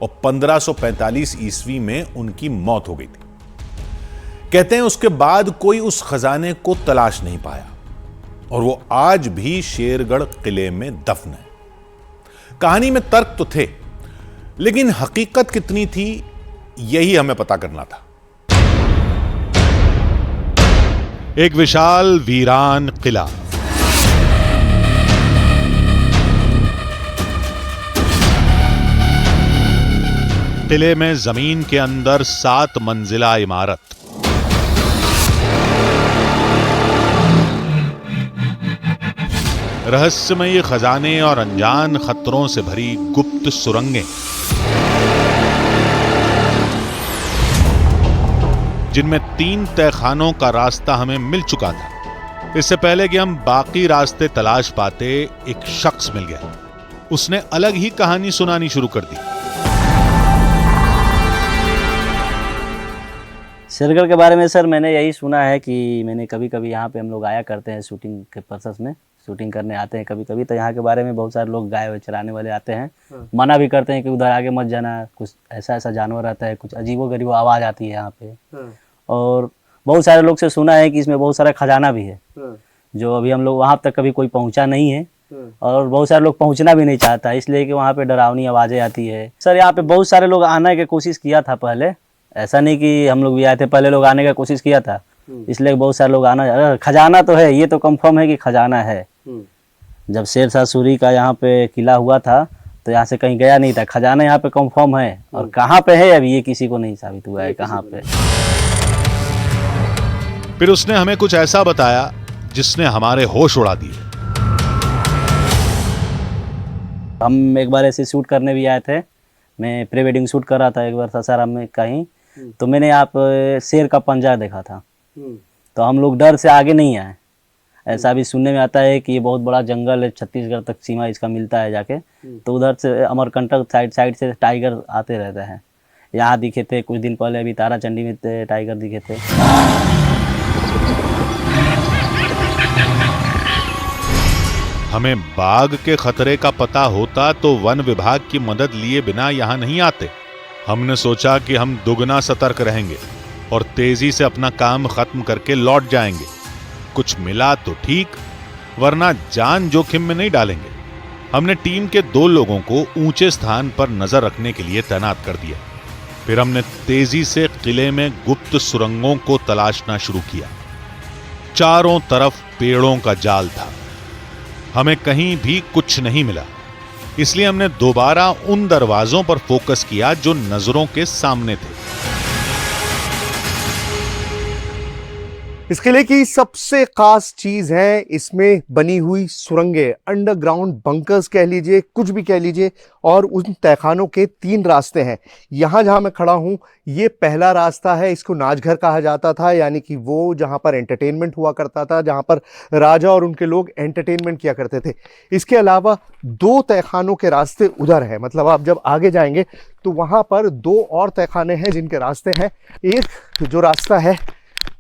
A: और 1545 ईस्वी में उनकी मौत हो गई थी। कहते हैं उसके बाद कोई उस खजाने को तलाश नहीं पाया और वो आज भी शेरगढ़ किले में दफन है। कहानी में तर्क तो थे, लेकिन हकीकत कितनी थी यही हमें पता करना था।
H: एक विशाल वीरान किला, किले में जमीन के अंदर 7 मंजिला इमारत, रहस्यमयी खजाने और अनजान खतरों से भरी गुप्त सुरंगें, जिनमें 3 तहखानों का रास्ता हमें मिल चुका था। इससे पहले कि हम बाकी रास्ते तलाश पाते, एक शख्स मिल गया। उसने अलग ही कहानी सुनानी शुरू कर दी।
F: शेरगढ़ के बारे में सर मैंने यही सुना है कि मैंने कभी कभी यहाँ पे हम लोग आया करते हैं शूटिंग के पर्पस में, शूटिंग करने आते हैं कभी कभी, तो यहाँ के बारे में बहुत सारे लोग गाय चराने वाले आते हैं, मना भी करते हैं कि उधर आगे मत जाना, कुछ ऐसा ऐसा जानवर रहता है, कुछ अजीबो-गरीबो आवाज़ आती है यहाँ पे। और बहुत सारे लोग से सुना है कि इसमें बहुत सारा खजाना भी है, जो अभी हम लोग वहाँ तक कभी कोई पहुँचा नहीं है और बहुत सारे लोग पहुँचना भी नहीं चाहता, इसलिए कि वहाँ पे डरावनी आवाज़ें आती है। सर यहाँ पे बहुत सारे लोग आने की कोशिश किया था पहले, ऐसा नहीं कि हम लोग भी आए थे, पहले लोग आने का कोशिश किया था, इसलिए बहुत सारे लोग आना, खजाना तो है, ये तो कंफर्म है कि खजाना है। जब शेर शाह सूरी का यहाँ पे किला हुआ था तो यहाँ से कहीं गया नहीं था, खजाना यहाँ पे कंफर्म है, और कहाँ पे है अभी ये किसी को नहीं साबित हुआ है कहाँ पे।
H: फिर उसने हमें कुछ ऐसा बताया जिसने हमारे होश उड़ा दिए।
F: हम एक बार ऐसे शूट करने भी आए थे, मैं प्री वेडिंग शूट कर रहा था एक बार सासाराम में कहीं, तो मैंने यहाँ पे शेर का पंजा देखा था, तो हम लोग डर से आगे नहीं आए। ऐसा भी सुनने में आता है कि ये बहुत बड़ा जंगल है, छत्तीसगढ़ तक सीमा इसका मिलता है जाके, तो उधर से अमरकंटक साइड से टाइगर आते रहते हैं। यहाँ दिखे थे कुछ दिन पहले, अभी ताराचंडी में टाइगर दिखे थे।
H: हमें बाघ के खतरे का पता होता तो वन विभाग की मदद लिए बिना यहां नहीं आते। हमने सोचा कि हम दुगना सतर्क रहेंगे और तेजी से अपना काम खत्म करके लौट जाएंगे। कुछ मिला तो ठीक, वरना जान जोखिम में नहीं डालेंगे। हमने टीम के 2 लोगों को ऊंचे स्थान पर नजर रखने के लिए तैनात कर दिया। फिर हमने तेजी से किले में गुप्त सुरंगों को तलाशना शुरू किया। चारों तरफ पेड़ों का जाल था, हमें कहीं भी कुछ नहीं मिला, इसलिए हमने दोबारा उन दरवाजों पर फोकस किया जो नजरों के सामने थे।
E: इस किले की सबसे खास चीज है इसमें बनी हुई सुरंगें, अंडरग्राउंड बंकर्स कह लीजिए, कुछ भी कह लीजिए, और उन तहखानों के 3 रास्ते हैं। यहाँ जहाँ मैं खड़ा हूँ ये पहला रास्ता है, इसको नाचघर कहा जाता था, यानी कि वो जहाँ पर एंटरटेनमेंट हुआ करता था, जहाँ पर राजा और उनके लोग एंटरटेनमेंट किया करते थे। इसके अलावा 2 तहखानों के रास्ते उधर है, मतलब आप जब आगे जाएंगे तो वहाँ पर 2 और तहखाने हैं जिनके रास्ते हैं। एक जो रास्ता है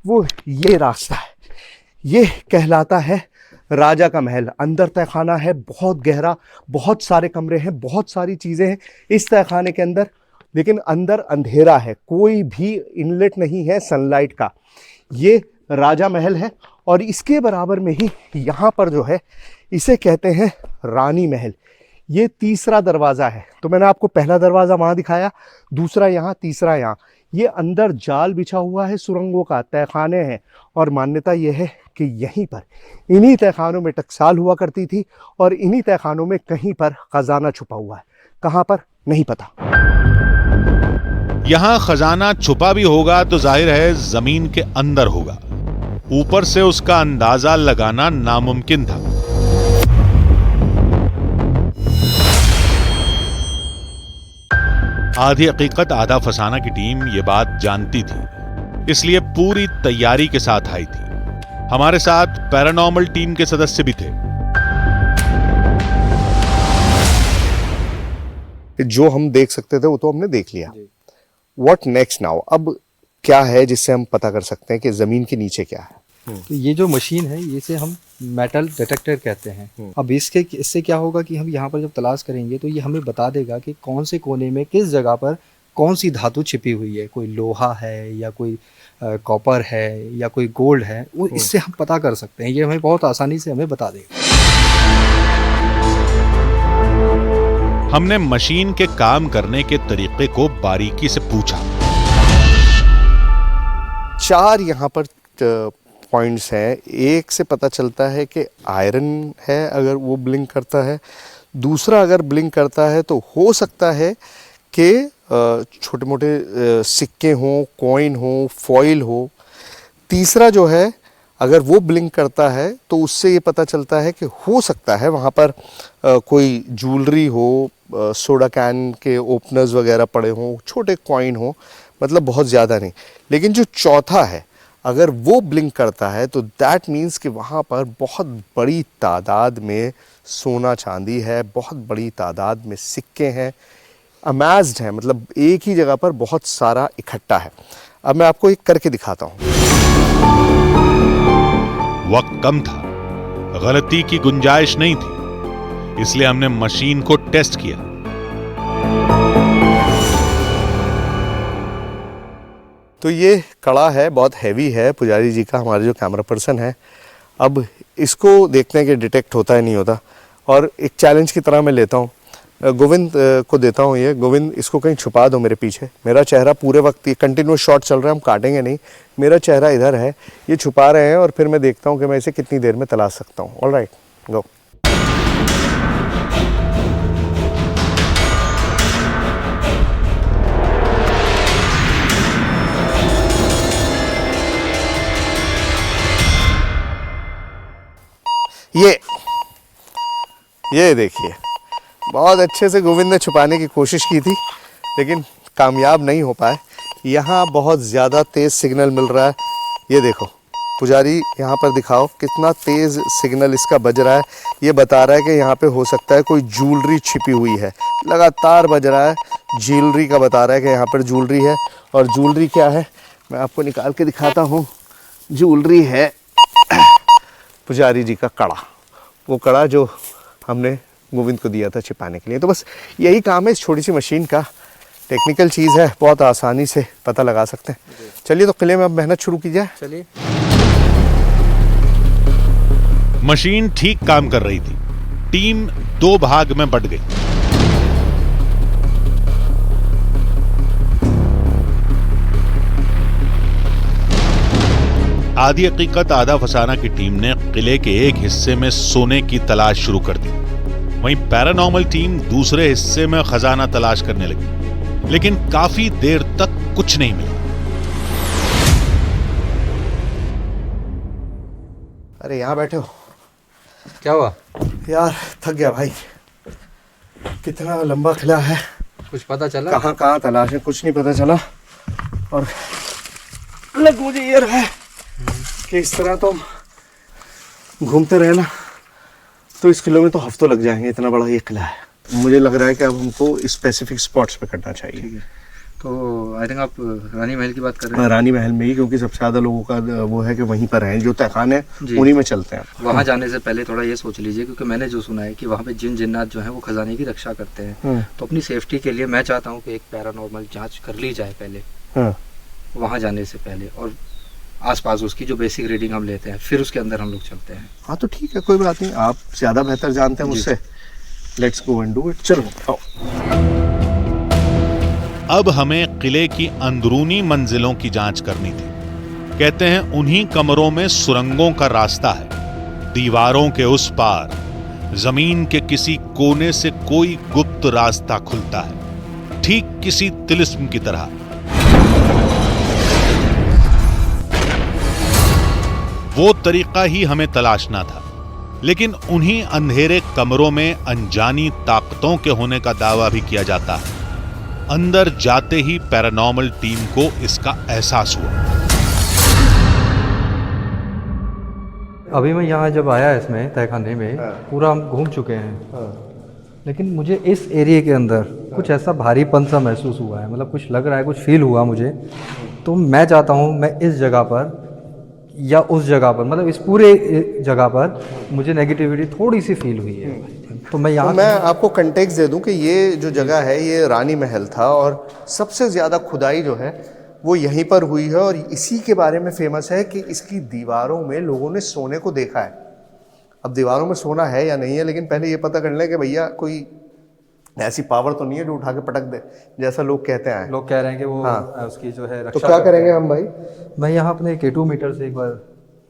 E: वो ये रास्ता है, ये कहलाता है राजा का महल। अंदर तहखाना है, बहुत गहरा, बहुत सारे कमरे हैं, बहुत सारी चीज़ें हैं इस तहखाने के अंदर, लेकिन अंदर अंधेरा है, कोई भी इनलेट नहीं है सनलाइट का। ये राजा महल है और इसके बराबर में ही यहाँ पर जो है इसे कहते हैं रानी महल। ये तीसरा दरवाज़ा है। तो मैंने आपको पहला दरवाज़ा वहाँ दिखाया, दूसरा यहाँ, तीसरा यहाँ। ये अंदर जाल बिछा हुआ है सुरंगों का, तहखाने हैं, और मान्यता ये है कि यहीं पर इन्हीं तहखानों में टकसाल हुआ करती थी और इन्हीं तहखानों में कहीं पर खजाना छुपा हुआ है। कहाँ पर नहीं पता।
A: यहां खजाना छुपा भी होगा तो जाहिर है जमीन के अंदर होगा, ऊपर से उसका अंदाजा लगाना नामुमकिन था। आधी हकीकत आधा फसाना की टीम ये बात जानती थी, इसलिए पूरी तैयारी के साथ आई थी। हमारे साथ पैरानॉर्मल टीम के सदस्य भी थे।
E: जो हम देख सकते थे वो तो हमने देख लिया। What next now? अब क्या है जिससे हम पता कर सकते हैं कि जमीन के नीचे क्या है?
Q: तो ये जो मशीन है इसे हम मेटल डिटेक्टर कहते हैं। अब इससे क्या होगा कि हम यहाँ पर जब तलाश करेंगे तो ये हमें बता देगा कि कौन से कोने में किस जगह पर कौन सी धातु छिपी हुई है, कोई लोहा है या कोई कॉपर है या कोई गोल्ड है, वो इससे हम पता कर सकते हैं। ये हमें बहुत आसानी से हमें बता देगा।
A: हमने मशीन के काम करने के तरीके को बारीकी से पूछा।
E: 4 यहाँ पर पॉइंट्स हैं। एक से पता चलता है कि आयरन है अगर वो ब्लिंक करता है, दूसरा अगर ब्लिंक करता है तो हो सकता है कि छोटे मोटे सिक्के हों, कॉइन हो, फॉइल हो। तीसरा जो है अगर वो ब्लिंक करता है तो उससे ये पता चलता है कि हो सकता है वहाँ पर कोई ज्वेलरी हो, सोडा कैन के ओपनर्स वगैरह पड़े हों, छोटे कॉइन हो, मतलब बहुत ज़्यादा नहीं। लेकिन जो चौथा है अगर वो ब्लिंक करता है तो दैट मीन्स कि वहाँ पर बहुत बड़ी तादाद में सोना चांदी है, बहुत बड़ी तादाद में सिक्के हैं, अमेज्ड है, मतलब एक ही जगह पर बहुत सारा इकट्ठा है। अब मैं आपको एक करके दिखाता हूँ।
A: वक्त कम था, गलती की गुंजाइश नहीं थी, इसलिए हमने मशीन को टेस्ट किया।
E: तो ये कड़ा है, बहुत हैवी है, पुजारी जी का, हमारे जो कैमरा पर्सन है। अब इसको देखते हैं कि डिटेक्ट होता है नहीं होता, और एक चैलेंज की तरह मैं लेता हूँ। गोविंद को देता हूँ ये। गोविंद, इसको कहीं छुपा दो मेरे पीछे। मेरा चेहरा पूरे वक्त, ये कंटिन्यूस शॉट चल रहा है, हम काटेंगे नहीं, मेरा चेहरा इधर है, ये छुपा रहे हैं, और फिर मैं देखता हूँ कि मैं इसे कितनी देर में तलाश सकता हूँ। ऑल राइट, गो। ये देखिए, बहुत अच्छे से गोविंद ने छुपाने की कोशिश की थी लेकिन कामयाब नहीं हो पाए। यहाँ बहुत ज़्यादा तेज़ सिग्नल मिल रहा है। ये देखो पुजारी, यहाँ पर दिखाओ कितना तेज़ सिग्नल इसका बज रहा है। ये बता रहा है कि यहाँ पे हो सकता है कोई ज्वेलरी छिपी हुई है। लगातार बज रहा है, ज्वेलरी का बता रहा है कि यहाँ पर ज्वेलरी है। और ज्वेलरी क्या है मैं आपको निकाल के दिखाता हूँ। ज्वेलरी है पुजारी जी का कड़ा, वो कड़ा जो हमने गोविंद को दिया था छिपाने के लिए। तो बस यही काम है इस छोटी सी मशीन का। टेक्निकल चीज़ है, बहुत आसानी से पता लगा सकते हैं। चलिए तो किले में अब मेहनत शुरू की जाए।
Q: चलिए।
A: मशीन ठीक काम कर रही थी। टीम 2 भाग में बंट गई। आधी हकीकत आधा फसाना की टीम ने किले के एक हिस्से में सोने की तलाश शुरू कर दी, वहीं पैरानॉर्मल टीम दूसरे हिस्से में खजाना तलाश करने लगी, लेकिन काफी देर तक कुछ नहीं मिला।
E: अरे यहाँ बैठे हो,
Q: क्या हुआ?
E: यार थक गया भाई, कितना लंबा किला है,
Q: कुछ पता चला?
E: कहाँ कहाँ तलाश है, कुछ नहीं पता चला। और लग मुझे ये रहा है कि इस तरह तो घूमते रहे ना तो इस किले में तो हफ्तों लग जाएंगे, इतना बड़ा ये किला है। मुझे लग रहा है कि अब हमको स्पेसिफिक स्पॉट्स पे करना चाहिए।
Q: तो आई थिंक आप रानी महल की बात कर रहे हैं।
E: रानी महल में ही, क्योंकि सबसे ज़्यादा लोगों का वो है कि वहीं पर हैं, जो तहखान है उन्हीं में चलते हैं।
Q: वहाँ जाने से पहले थोड़ा ये सोच लीजिए, क्योंकि मैंने जो सुना है कि वहाँ पे जिन जिन्नात जो है वो खजाने की रक्षा करते हैं। तो अपनी सेफ्टी के लिए मैं चाहता हूँ कि एक पैरानॉर्मल जाँच कर ली जाए पहले, वहाँ जाने से पहले, और आसपास उसकी जो बेसिक रीडिंग हम लेते हैं, फिर उसके अंदर हम लोग चलते हैं।
E: हाँ तो ठीक है, कोई बात नहीं, आप ज़्यादा बेहतर जानते हैं मुझसे। Let's go and do it. चलो आओ।
A: अब हमें किले की अंदरूनी मंजिलों की जांच करनी थी। कहते हैं उन्हीं कमरों में सुरंगों का रास्ता है। दीवारों के उस पार जमीन के किसी कोने से कोई गुप्त रास्ता खुलता है, ठीक किसी तिलिस्म की तरह। वो तरीका ही हमें तलाशना था, लेकिन उन्हीं अंधेरे कमरों में अनजानी ताकतों के होने का दावा भी किया जाता है। अंदर जाते ही पैरानॉर्मल टीम को इसका एहसास हुआ।
Q: अभी मैं यहाँ जब आया इसमें तहखाने में, पूरा हम घूम चुके हैं, लेकिन मुझे इस एरिया के अंदर कुछ ऐसा भारीपन सा महसूस हुआ है, मतलब कुछ लग रहा है, कुछ फील हुआ मुझे। तो मैं चाहता हूँ मैं इस जगह पर या उस जगह पर, मतलब इस पूरे जगह पर मुझे नेगेटिविटी थोड़ी सी फील हुई है। तो मैं यहाँ
E: मैं आपको कंटेक्स्ट दे दूं कि ये जो जगह है ये रानी महल था और सबसे ज़्यादा खुदाई जो है वो यहीं पर हुई है और इसी के बारे में फेमस है कि इसकी दीवारों में लोगों ने सोने को देखा है। अब दीवारों में सोना है या नहीं है, लेकिन पहले ये पता कर लें कि भैया कोई ऐसी पावर तो नहीं है जो उठा के पटक दे, जैसा लोग कहते हैं।
Q: लोग कह रहे हैं कि वो उसकी जो है रक्षा।
E: तो क्या करेंगे हम भाई?
Q: मैं यहाँ अपने K2 मीटर से एक बार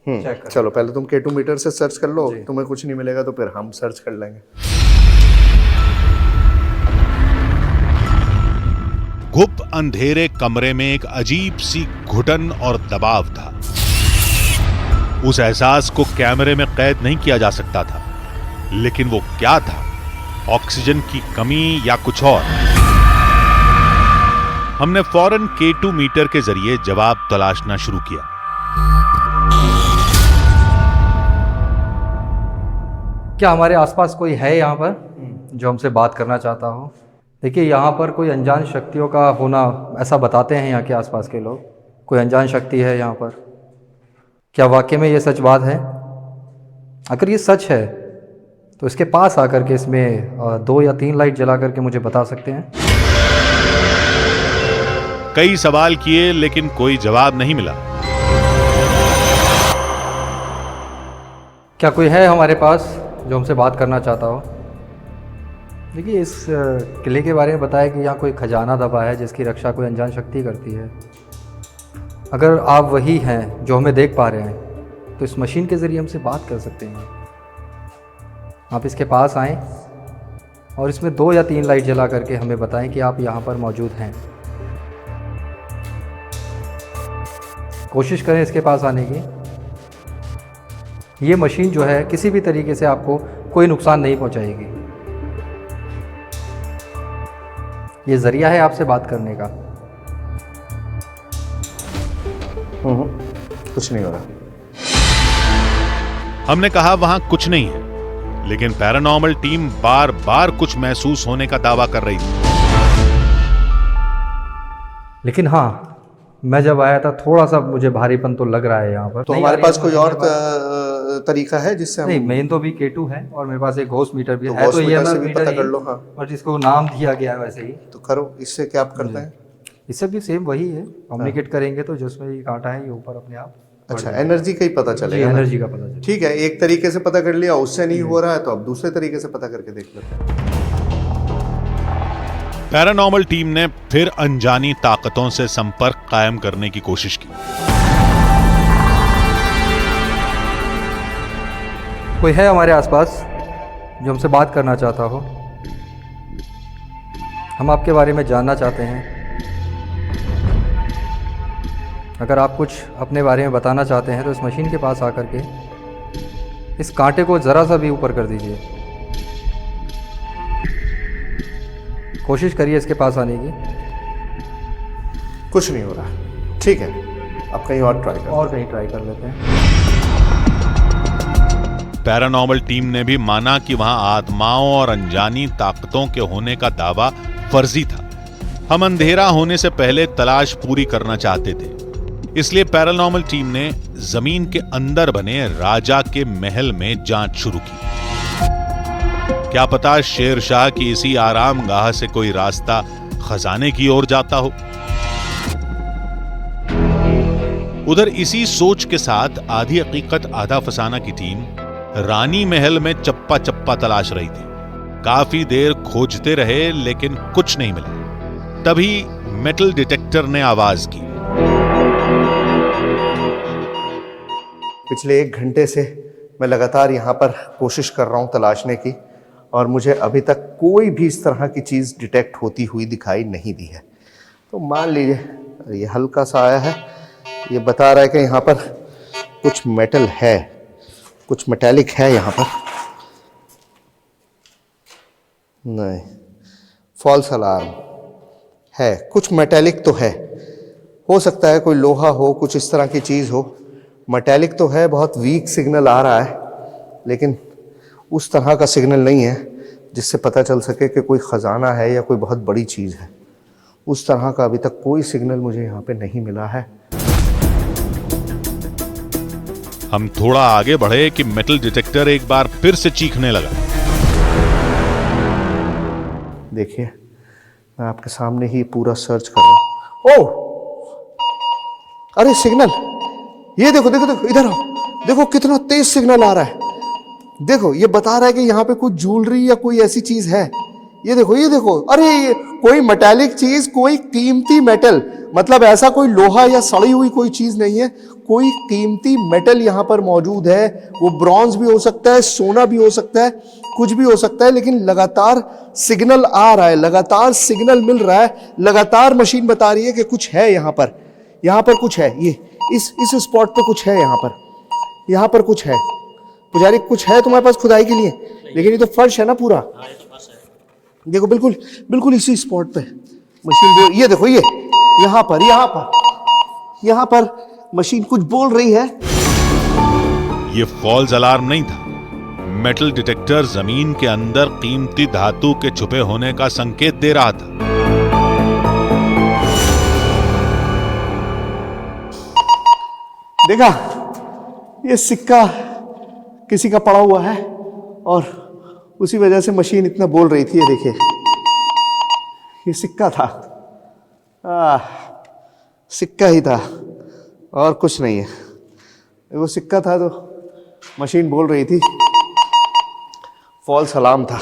Q: चेक कर।
E: चलो पहले तुम K2 मीटर से सर्च कर लो, तुम्हें कुछ नहीं मिलेगा तो फिर हम सर्च कर लेंगे।
A: गुप्त अंधेरे कमरे में एक अजीब सी घुटन और दबाव था। उस एहसास को कैमरे में कैद नहीं किया जा सकता था, लेकिन वो क्या था? ऑक्सीजन की कमी या कुछ और? हमने फौरन K2 मीटर के जरिए जवाब तलाशना शुरू किया।
Q: क्या हमारे आसपास कोई है यहाँ पर जो हमसे बात करना चाहता हो? देखिए, यहाँ पर कोई अनजान शक्तियों का होना ऐसा बताते हैं यहाँ के आसपास के लोग। कोई अनजान शक्ति है यहाँ पर। क्या वाकई में ये सच बात है? अगर ये सच है तो इसके पास आकर के इसमें 2 या 3 लाइट जला करके मुझे बता सकते हैं।
A: कई सवाल किए लेकिन कोई जवाब नहीं मिला।
Q: क्या कोई है हमारे पास जो हमसे बात करना चाहता हो? देखिए, इस किले के बारे में बताया कि यहाँ कोई खजाना दबा है जिसकी रक्षा कोई अनजान शक्ति करती है। अगर आप वही हैं जो हमें देख पा रहे हैं तो इस मशीन के ज़रिए हमसे बात कर सकते हैं। आप इसके पास आएं और इसमें 2 या 3 लाइट जला करके हमें बताएं कि आप यहाँ पर मौजूद हैं। कोशिश करें इसके पास आने की। ये मशीन जो है किसी भी तरीके से आपको कोई नुकसान नहीं पहुँचाएगी। ये जरिया है आपसे बात करने का।
E: कुछ नहीं हो रहा।
A: हमने कहा वहां कुछ नहीं है, लेकिन पैरानॉर्मल टीम बार बार कुछ महसूस होने का दावा कर रही थी।
Q: लेकिन हाँ, मैं जब आया था थोड़ा सा मुझे भारीपन तो लग रहा है यहाँ पर।
E: तो हमारे पास कोई और तरीका है जिससे
Q: नहीं, मेन तो भी K2 है और मेरे पास एक घोस्ट मीटर भी
E: तो
Q: है। तो ये
E: भी पता कर लो। हाँ,
Q: और जिसको नाम दिया गया है वैसे ही
E: तो करो। इससे क्या आप करते हैं?
Q: इससे भी सेम वही है। कम्युनिकेट करेंगे तो जिसमें ये कांटा है ये ऊपर अपने आप।
E: अच्छा, एनर्जी का ही पता चलेगा।
Q: एनर्जी का पता चलेगा।
E: ठीक है, एक तरीके से पता कर लिया, उससे नहीं हो रहा है तो अब दूसरे तरीके से पता करके देख लेते हैं।
A: पैरानॉर्मल टीम ने फिर अनजानी ताकतों से संपर्क कायम करने की कोशिश की।
Q: कोई है हमारे आसपास जो हमसे बात करना चाहता हो? हम आपके बारे में जानना चाहते हैं। अगर आप कुछ अपने बारे में बताना चाहते हैं तो इस मशीन के पास आकर के इस कांटे को ज़रा सा भी ऊपर कर दीजिए। कोशिश करिए इसके पास आने की।
E: कुछ नहीं हो रहा। ठीक है, अब कहीं और ट्राई
Q: कर लेते हैं।
A: पैरानॉर्मल टीम ने भी माना कि वहां आत्माओं और अनजानी ताकतों के होने का दावा फर्जी था। हम अंधेरा होने से पहले तलाश पूरी करना चाहते थे, इसलिए पैरानॉर्मल टीम ने जमीन के अंदर बने राजा के महल में जांच शुरू की। क्या पता शेर शाह की इसी आरामगाह से कोई रास्ता खजाने की ओर जाता हो। उधर इसी सोच के साथ आधी हकीकत आधा फसाना की टीम रानी महल में चप्पा चप्पा तलाश रही थी।
H: काफी देर खोजते रहे लेकिन कुछ नहीं मिला। तभी मेटल डिटेक्टर ने आवाज की।
E: पिछले 1 घंटे से मैं लगातार यहाँ पर कोशिश कर रहा हूँ तलाशने की, और मुझे अभी तक कोई भी इस तरह की चीज़ डिटेक्ट होती हुई दिखाई नहीं दी है। तो मान लीजिए ये हल्का सा आया है, ये बता रहा है कि यहाँ पर कुछ मेटल है, कुछ मेटेलिक है यहाँ पर। नहीं, फॉल्स अलार्म है, कुछ मेटेलिक तो है। हो सकता है कोई लोहा हो, कुछ इस तरह की चीज़ हो। मेटेलिक तो है, बहुत वीक सिग्नल आ रहा है, लेकिन उस तरह का सिग्नल नहीं है जिससे पता चल सके कि कोई ख़जाना है या कोई बहुत बड़ी चीज़ है। उस तरह का अभी तक कोई सिग्नल मुझे यहाँ पे नहीं मिला है।
H: हम थोड़ा आगे बढ़े कि मेटल डिटेक्टर एक बार फिर से चीखने लगा।
E: देखिए, मैं आपके सामने ही पूरा सर्च कर रहा हूँ। ओह, अरे सिग्नल, ये देखो देखो देखो, इधर आओ, देखो कितना तेज सिग्नल आ रहा है। देखो, ये बता रहा है कि यहाँ पे कुछ ज्वेलरी या कोई ऐसी चीज है। ये देखो, अरे ये कोई मेटालिक चीज, कोई कीमती मेटल, मतलब ऐसा कोई लोहा या सड़ी हुई कोई चीज नहीं है, कोई कीमती मेटल यहाँ पर मौजूद है। वो ब्रॉन्ज भी हो सकता है, सोना भी हो सकता है, कुछ भी हो सकता है, लेकिन लगातार सिग्नल आ रहा है, लगातार सिग्नल मिल रहा है, लगातार मशीन बता रही है कि कुछ है यहाँ पर कुछ है। ये इस स्पॉट पे कुछ है, यहाँ पर कुछ है। पुजारी, कुछ है तुम्हारे पास खुदाई के लिए? लेकिन ये तो फर्श है ना पूरा। देखो, बिल्कुल इसी स्पॉट पे मशीन बोल, ये देखो, ये यहाँ पर मशीन कुछ बोल रही है।
H: ये फॉल्स अलार्म नहीं था। मेटल डिटेक्टर जमीन के अंदर कीमती धातु के छुपे होने का संकेत दे रहा था।
E: देखा, ये सिक्का किसी का पड़ा हुआ है और उसी वजह से मशीन इतना बोल रही थी। ये देखिए, ये सिक्का था, सिक्का ही था और कुछ नहीं है। वो सिक्का था तो मशीन बोल रही थी। फॉल्स अलार्म था।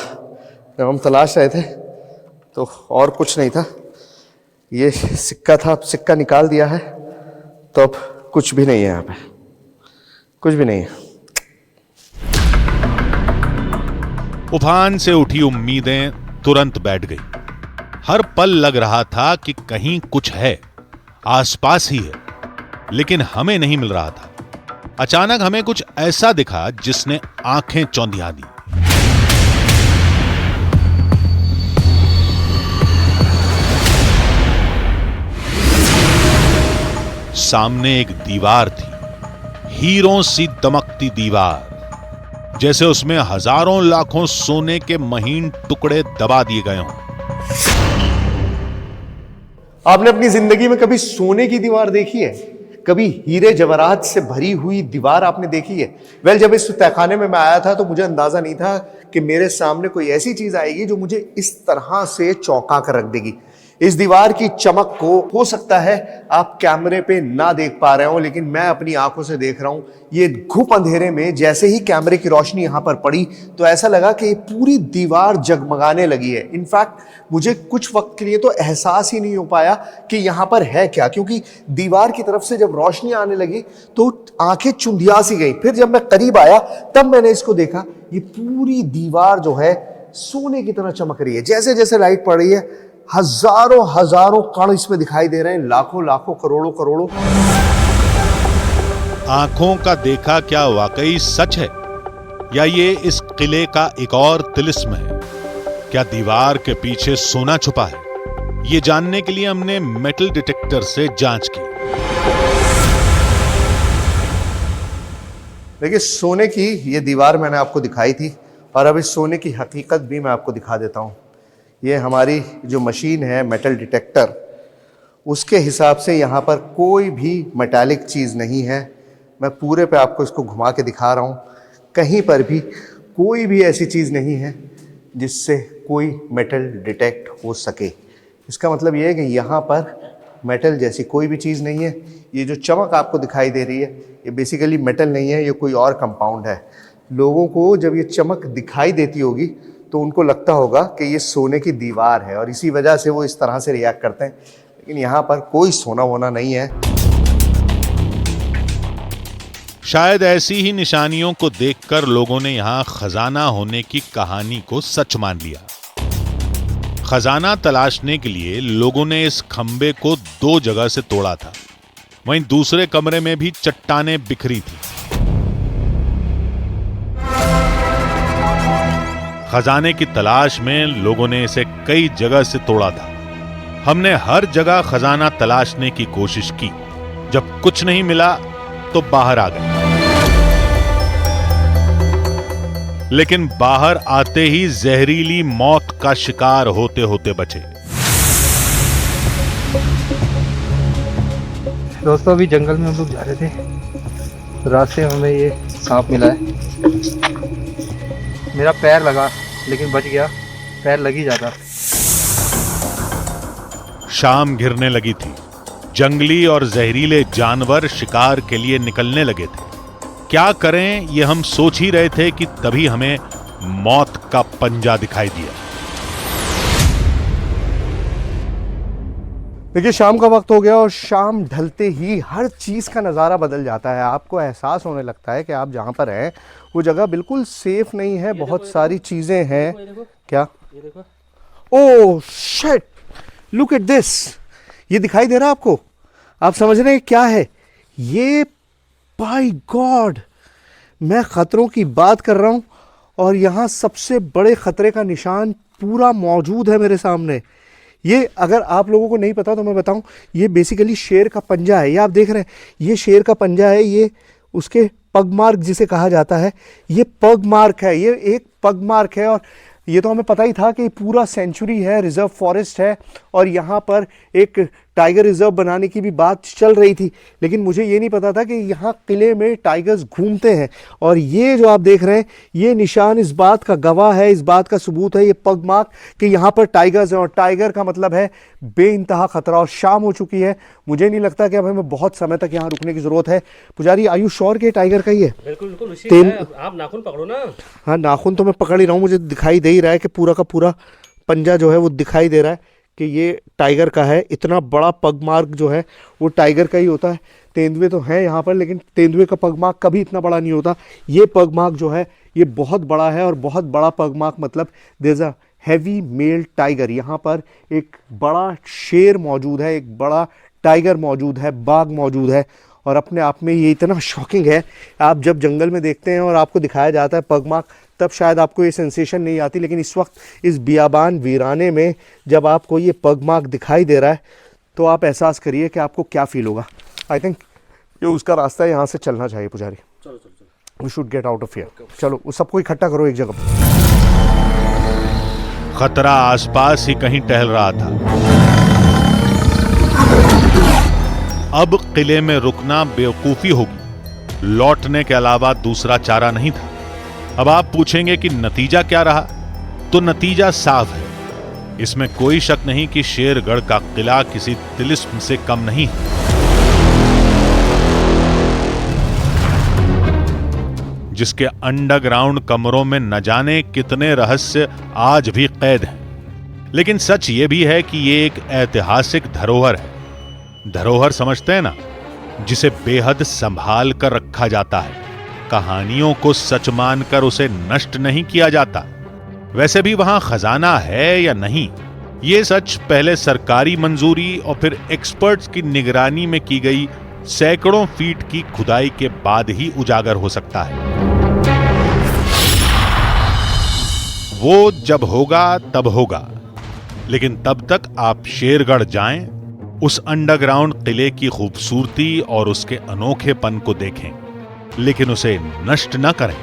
E: जब हम तलाश रहे थे तो और कुछ नहीं था, ये सिक्का था। अब सिक्का निकाल दिया है तो अब कुछ भी नहीं है, यहाँ पे कुछ भी नहीं है।
H: उफान से उठी उम्मीदें तुरंत बैठ गई। हर पल लग रहा था कि कहीं कुछ है, आसपास ही है, लेकिन हमें नहीं मिल रहा था। अचानक हमें कुछ ऐसा दिखा जिसने आंखें चौंधिया दी। सामने एक दीवार थी, हीरों सी दमकती दीवार, जैसे उसमें हजारों लाखों सोने के महीन टुकड़े दबा दिए गए हों।
E: आपने अपनी जिंदगी में कभी सोने की दीवार देखी है? कभी हीरे जवाहरात से भरी हुई दीवार आपने देखी है? वेल, जब इस तहखाने में मैं आया था तो मुझे अंदाजा नहीं था कि मेरे सामने कोई ऐसी चीज आएगी जो मुझे इस तरह से चौंका कर रख देगी। इस दीवार की चमक को हो सकता है आप कैमरे पे ना देख पा रहे हो, लेकिन मैं अपनी आंखों से देख रहा हूं। ये घुप अंधेरे में जैसे ही कैमरे की रोशनी यहां पर पड़ी तो ऐसा लगा कि पूरी दीवार जगमगाने लगी है। इनफैक्ट मुझे कुछ वक्त के लिए तो एहसास ही नहीं हो पाया कि यहां पर है क्या, क्योंकि दीवार की तरफ से जब रोशनी आने लगी तो आंखें चुंधिया सी गई। फिर जब मैं करीब आया तब मैंने इसको देखा, ये पूरी दीवार जो है सोने की तरह चमक रही है। जैसे जैसे लाइट पड़ रही है हजारों हजारों कण इसमें दिखाई दे रहे हैं, लाखों लाखों करोड़ों करोड़ों।
H: आंखों का देखा क्या वाकई सच है, या ये इस किले का एक और तिलिस्म है? क्या दीवार के पीछे सोना छुपा है? ये जानने के लिए हमने मेटल डिटेक्टर से जांच की।
E: देखिए, सोने की ये दीवार मैंने आपको दिखाई थी और अब इस सोने की हकीकत भी मैं आपको दिखा देता हूं। ये हमारी जो मशीन है मेटल डिटेक्टर, उसके हिसाब से यहाँ पर कोई भी मेटालिक चीज़ नहीं है। मैं पूरे पे आपको इसको घुमा के दिखा रहा हूँ। कहीं पर भी कोई भी ऐसी चीज़ नहीं है जिससे कोई मेटल डिटेक्ट हो सके। इसका मतलब ये है कि यहाँ पर मेटल जैसी कोई भी चीज़ नहीं है। ये जो चमक आपको दिखाई दे रही है ये बेसिकली मेटल नहीं है, ये कोई और कंपाउंड है। लोगों को जब ये चमक दिखाई देती होगी तो उनको लगता होगा कि ये सोने की दीवार है और इसी वजह से वो इस तरह से रिएक्ट करते हैं, लेकिन यहाँ पर कोई सोना वोना नहीं है।
A: शायद ऐसी ही निशानियों को देखकर लोगों ने यहां खजाना होने की कहानी को सच मान लिया। खजाना तलाशने के लिए लोगों ने इस खंबे को 2 जगह से तोड़ा था। वहीं दूसरे कमरे में भी चट्टानें बिखरी थी। खजाने की तलाश में लोगों ने इसे कई जगह से तोड़ा था। हमने हर जगह खजाना तलाशने की कोशिश की। जब कुछ नहीं मिला तो बाहर आ गए, लेकिन बाहर आते ही जहरीली मौत का शिकार होते होते बचे।
Q: दोस्तों अभी जंगल में हम लोग जा रहे थे, रास्ते में हमें ये सांप मिला है। मेरा पैर लगा लेकिन बच गया, पैर लग ही जाता।
A: शाम घिरने लगी थी। जंगली और जहरीले जानवर शिकार के लिए निकलने लगे थे। क्या करें ये हम सोच ही रहे थे कि तभी हमें मौत का पंजा दिखाई दिया।
E: देखिए शाम का वक्त हो गया और शाम ढलते ही हर चीज़ का नज़ारा बदल जाता है। आपको एहसास होने लगता है कि आप जहाँ पर हैं वो जगह बिल्कुल सेफ नहीं है। बहुत सारी चीज़ें हैं। क्या? Oh shit, look at this. ये दिखाई दे रहा है आपको? आप समझ रहे हैं क्या है ये? बाय गॉड, मैं खतरों की बात कर रहा हूँ और यहाँ सबसे बड़े खतरे का निशान पूरा मौजूद है मेरे सामने। ये अगर आप लोगों को नहीं पता तो मैं बताऊं, ये बेसिकली शेर का पंजा है। ये आप देख रहे हैं, ये शेर का पंजा है। ये उसके पग मार्क जिसे कहा जाता है, ये पग मार्क है। ये एक पग मार्क है और ये तो हमें पता ही था कि पूरा सेंचुरी है, रिजर्व फॉरेस्ट है और यहाँ पर एक टाइगर रिजर्व बनाने की भी बात चल रही थी। लेकिन मुझे ये नहीं पता था कि यहाँ किले में टाइगर्स घूमते हैं। और ये जो आप देख रहे हैं, ये निशान इस बात का गवाह है, इस बात का सबूत है, ये पग मार्क कि यहाँ पर टाइगर्स हैं। और टाइगर का मतलब है बेइंतहा खतरा। और शाम हो चुकी है, मुझे नहीं लगता कि अब हमें बहुत समय तक यहाँ रुकने की जरूरत है। पुजारी, आयु श्योर के टाइगर का ही है?
F: बिल्कुल, आप नाखून पकड़ो ना।
E: हाँ, नाखून तो मैं पकड़ ही रहा हूँ। मुझे दिखाई दे ही रहा है कि पूरा का पूरा पंजा जो है वो दिखाई दे रहा है कि ये टाइगर का है। इतना बड़ा पग मार्क जो है वो टाइगर का ही होता है। तेंदुए तो हैं यहाँ पर, लेकिन तेंदुए का पग मार्क कभी इतना बड़ा नहीं होता। ये पग मार्क जो है ये बहुत बड़ा है और बहुत बड़ा पग मार्क मतलब there is a heavy male tiger. यहाँ पर एक बड़ा शेर मौजूद है, एक बड़ा टाइगर मौजूद है, बाघ मौजूद है। और अपने आप में ये इतना शॉकिंग है। आप जब जंगल में देखते हैं और आपको दिखाया जाता है पग मार्क, तब शायद आपको ये सेंसेशन नहीं आती। लेकिन इस वक्त इस बियाबान वीराने में जब आपको ये पग मार्क दिखाई दे रहा है तो आप एहसास करिए कि आपको क्या फील होगा। आई थिंक ये उसका रास्ता है, यहाँ से चलना चाहिए पुजारी। We should get out of here. चलो उस सबको इकट्ठा करो एक जगह।
A: खतरा आसपास ही कहीं टहल रहा था। अब किले में रुकना बेवकूफी होगी। लौटने के अलावा दूसरा चारा नहीं था। अब आप पूछेंगे कि नतीजा क्या रहा, तो नतीजा साफ है। इसमें कोई शक नहीं कि शेरगढ़ का किला किसी तिलिस्म से कम नहीं है। जिसके अंडरग्राउंड कमरों में न जाने कितने रहस्य आज भी कैद हैं। लेकिन सच ये भी है कि ये एक ऐतिहासिक धरोहर है। धरोहर समझते हैं ना, जिसे बेहद संभाल कर रखा जाता है। कहानियों को सच मानकर उसे नष्ट नहीं किया जाता। वैसे भी वहां खजाना है या नहीं, ये सच पहले सरकारी मंजूरी और फिर एक्सपर्ट्स की निगरानी में की गई सैकड़ों फीट की खुदाई के बाद ही उजागर हो सकता है। वो जब होगा तब होगा, लेकिन तब तक आप शेरगढ़ जाएं, उस अंडरग्राउंड किले की खूबसूरती और उसके अनोखेपन को देखें, लेकिन उसे नष्ट न करें।